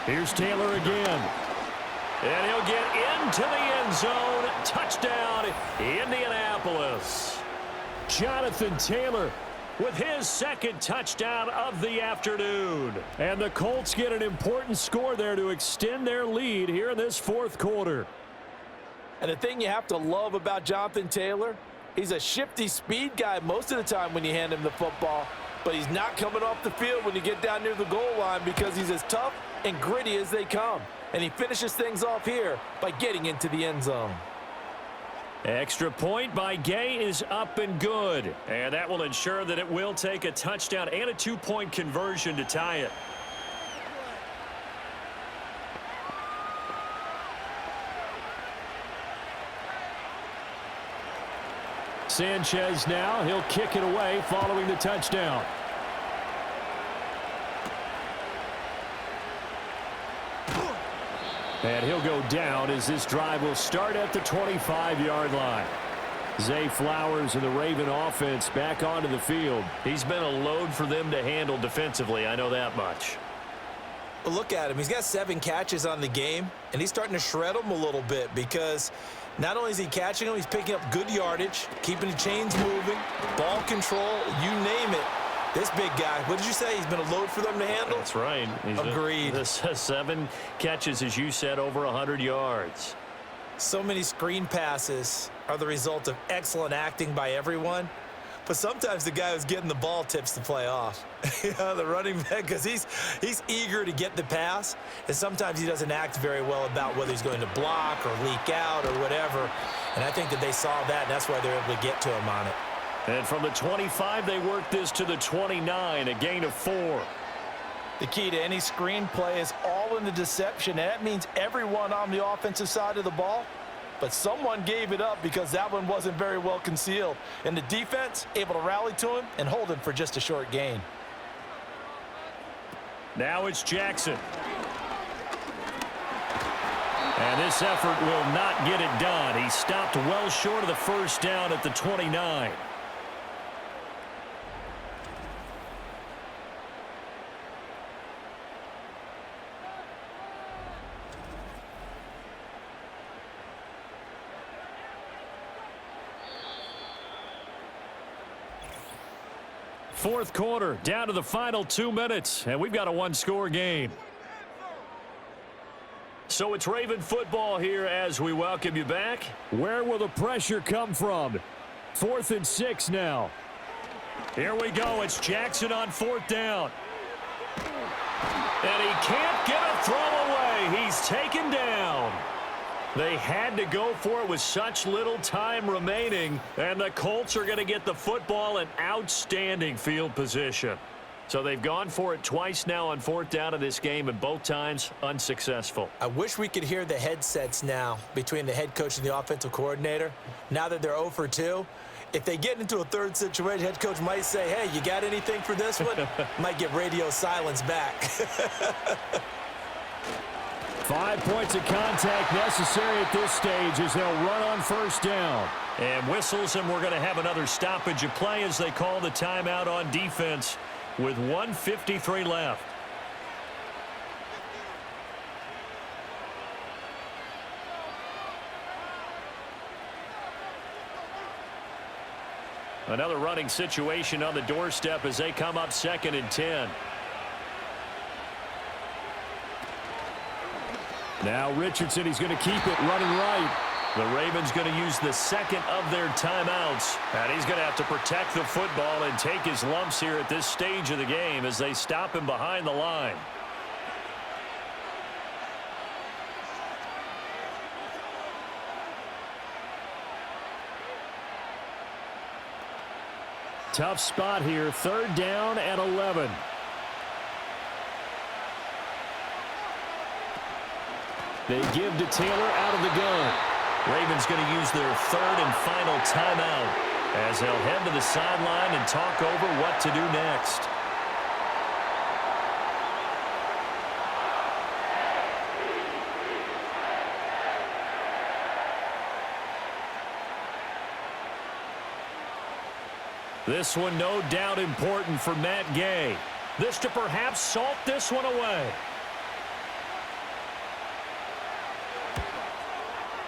Here's Taylor again. And he'll get into the end zone. Touchdown, Indianapolis. Jonathan Taylor with his 2nd touchdown of the afternoon. And the Colts get an important score there to extend their lead here in this 4th quarter. And the thing you have to love about Jonathan Taylor, he's a shifty speed guy most of the time when you hand him the football, but he's not coming off the field when you get down near the goal line because he's as tough and gritty as they come. And he finishes things off here by getting into the end zone. Extra point by Gay is up and good. And that will ensure that it will take a touchdown and a 2-point conversion to tie it. Sanchez now, he'll kick it away following the touchdown. And he'll go down as this drive will start at the 25-yard line. Zay Flowers and the Raven offense back onto the field. He's been a load for them to handle defensively, I know that much. Well, look at him. He's got 7 catches on the game, and he's starting to shred them a little bit because not only is he catching them, he's picking up good yardage, keeping the chains moving, ball control, you name it. This big guy, what did you say? He's been a load for them to handle? That's right. Agreed. 7 catches, as you said, over 100 yards. So many screen passes are the result of excellent acting by everyone. But sometimes the guy who's getting the ball tips the play off. You know, the running back, because he's eager to get the pass, and sometimes he doesn't act very well about whether he's going to block or leak out or whatever. And I think that they saw that, and that's why they're able to get to him on it. And from the 25, they work this to the 29, a gain of 4. The key to any screen play is all in the deception. And that means everyone on the offensive side of the ball, but someone gave it up because that one wasn't very well concealed. And the defense able to rally to him and hold him for just a short gain. Now it's Jackson. And this effort will not get it done. He stopped well short of the first down at the 29. Fourth quarter, down to the final 2 minutes, and we've got a one-score game. So it's Raven football here as we welcome you back. Where will the pressure come from? 4th and 6 now. Here we go. It's Jackson on 4th down. And he can't get a throw away. He's taken down. They had to go for it with such little time remaining, and the Colts are going to get the football in outstanding field position. So they've gone for it twice now on 4th down in this game, and both times unsuccessful. I wish we could hear the headsets now between the head coach and the offensive coordinator. Now that they're 0 for 2, if they get into a third situation, head coach might say, hey, you got anything for this one? Might get radio silence back. 5 points of contact necessary at this stage as they'll run on 1st down. And whistles, and we're going to have another stoppage of play as they call the timeout on defense with 1:53 left. Another running situation on the doorstep as they come up 2nd and 10. Now Richardson, he's going to keep it running right. The Ravens going to use the second of their timeouts. And he's going to have to protect the football and take his lumps here at this stage of the game as they stop him behind the line. Tough spot here. 3rd down and 11. They give to Taylor out of the gun. Ravens going to use their 3rd and final timeout as they'll head to the sideline and talk over what to do next. This one no doubt important for Matt Gay. This to perhaps salt this one away.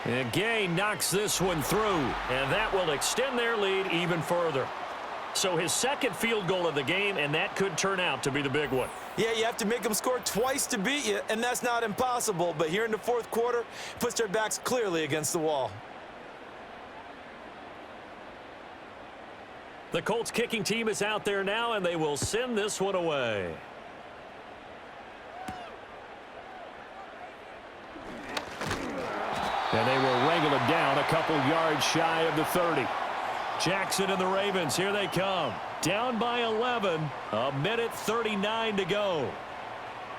And Gay knocks this one through, and that will extend their lead even further. So his 2nd field goal of the game, and that could turn out to be the big one. Yeah, you have to make them score twice to beat you, and that's not impossible. But here in the 4th quarter, puts their backs clearly against the wall. The Colts kicking team is out there now, and they will send this one away. And they will wrangle it down a couple yards shy of the 30. Jackson and the Ravens, here they come. Down by 11, 1:39 to go.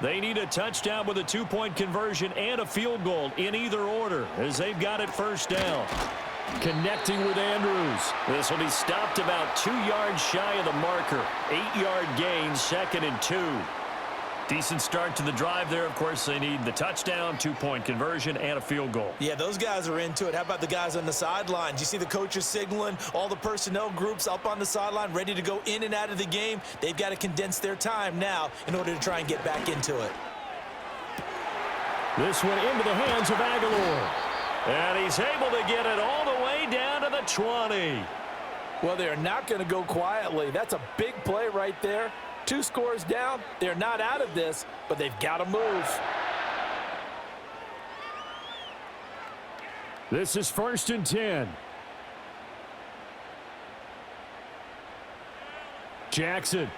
They need a touchdown with a 2-point conversion and a field goal in either order as they've got it 1st down. Connecting with Andrews. This will be stopped about 2 yards shy of the marker. 8-yard gain, 2nd and 2. Decent start to the drive there. Of course, they need the touchdown, 2-point conversion, and a field goal. Yeah, those guys are into it. How about the guys on the sidelines? You see the coaches signaling, all the personnel groups up on the sideline, ready to go in and out of the game. They've got to condense their time now in order to try and get back into it. This one into the hands of Aguilar. And he's able to get it all the way down to the 20. Well, they're not going to go quietly. That's a big play right there. 2 scores down. They're not out of this, but they've got to move. This is 1st and 10. Jackson.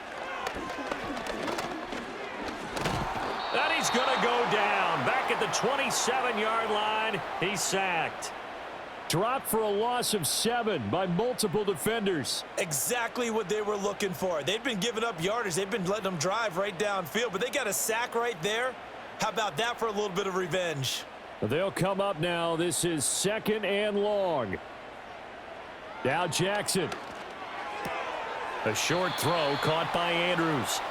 And he's going to go down. Back at the 27-yard line, he's sacked. Dropped for a loss of 7 by multiple defenders. Exactly what they were looking for. They've been giving up yardage. They've been letting them drive right downfield, but they got a sack right there. How about that for a little bit of revenge? They'll come up now. This is 2nd and long. Now Jackson. A short throw caught by Andrews.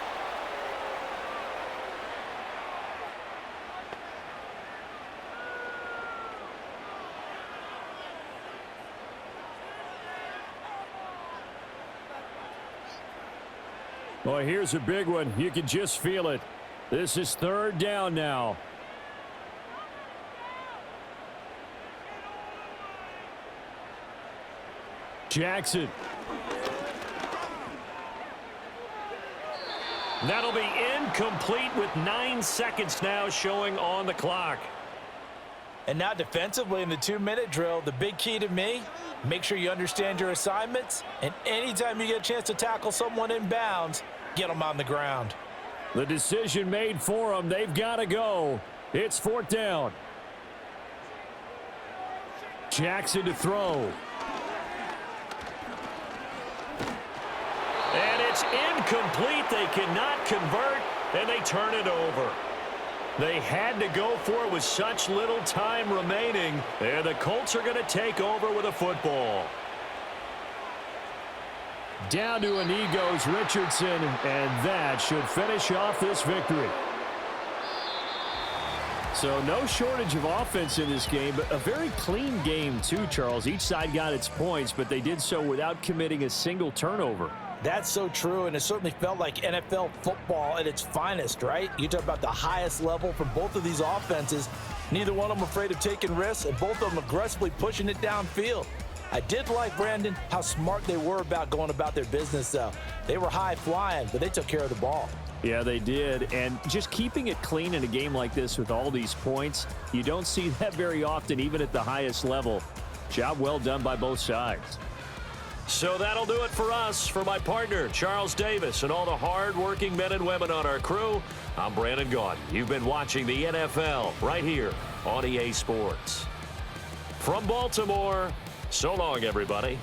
Well, here's a big one. You can just feel it. This is third down now. Jackson. That'll be incomplete with 9 seconds now showing on the clock. And now defensively in the 2-minute drill, the big key to me, make sure you understand your assignments, and anytime you get a chance to tackle someone in bounds, get them on the ground. The decision made for them. They've got to go. It's fourth down. Jackson to throw. And it's incomplete. They cannot convert, and they turn it over. They had to go for it with such little time remaining, and the Colts are going to take over with a football. Down to a knee goes Richardson, and that should finish off this victory. So no shortage of offense in this game, but a very clean game too, Charles. Each side got its points, but they did so without committing a single turnover. That's so true, and it certainly felt like NFL football at its finest, right? You talk about the highest level from both of these offenses. Neither one of them afraid of taking risks, and both of them aggressively pushing it downfield. I did like, Brandon, how smart they were about going about their business, though. They were high-flying, but they took care of the ball. Yeah, they did, and just keeping it clean in a game like this with all these points, you don't see that very often, even at the highest level. Job well done by both sides. So that'll do it for us. For my partner, Charles Davis, and all the hard-working men and women on our crew, I'm Brandon Gaudin. You've been watching the NFL right here on EA Sports. From Baltimore, so long, everybody.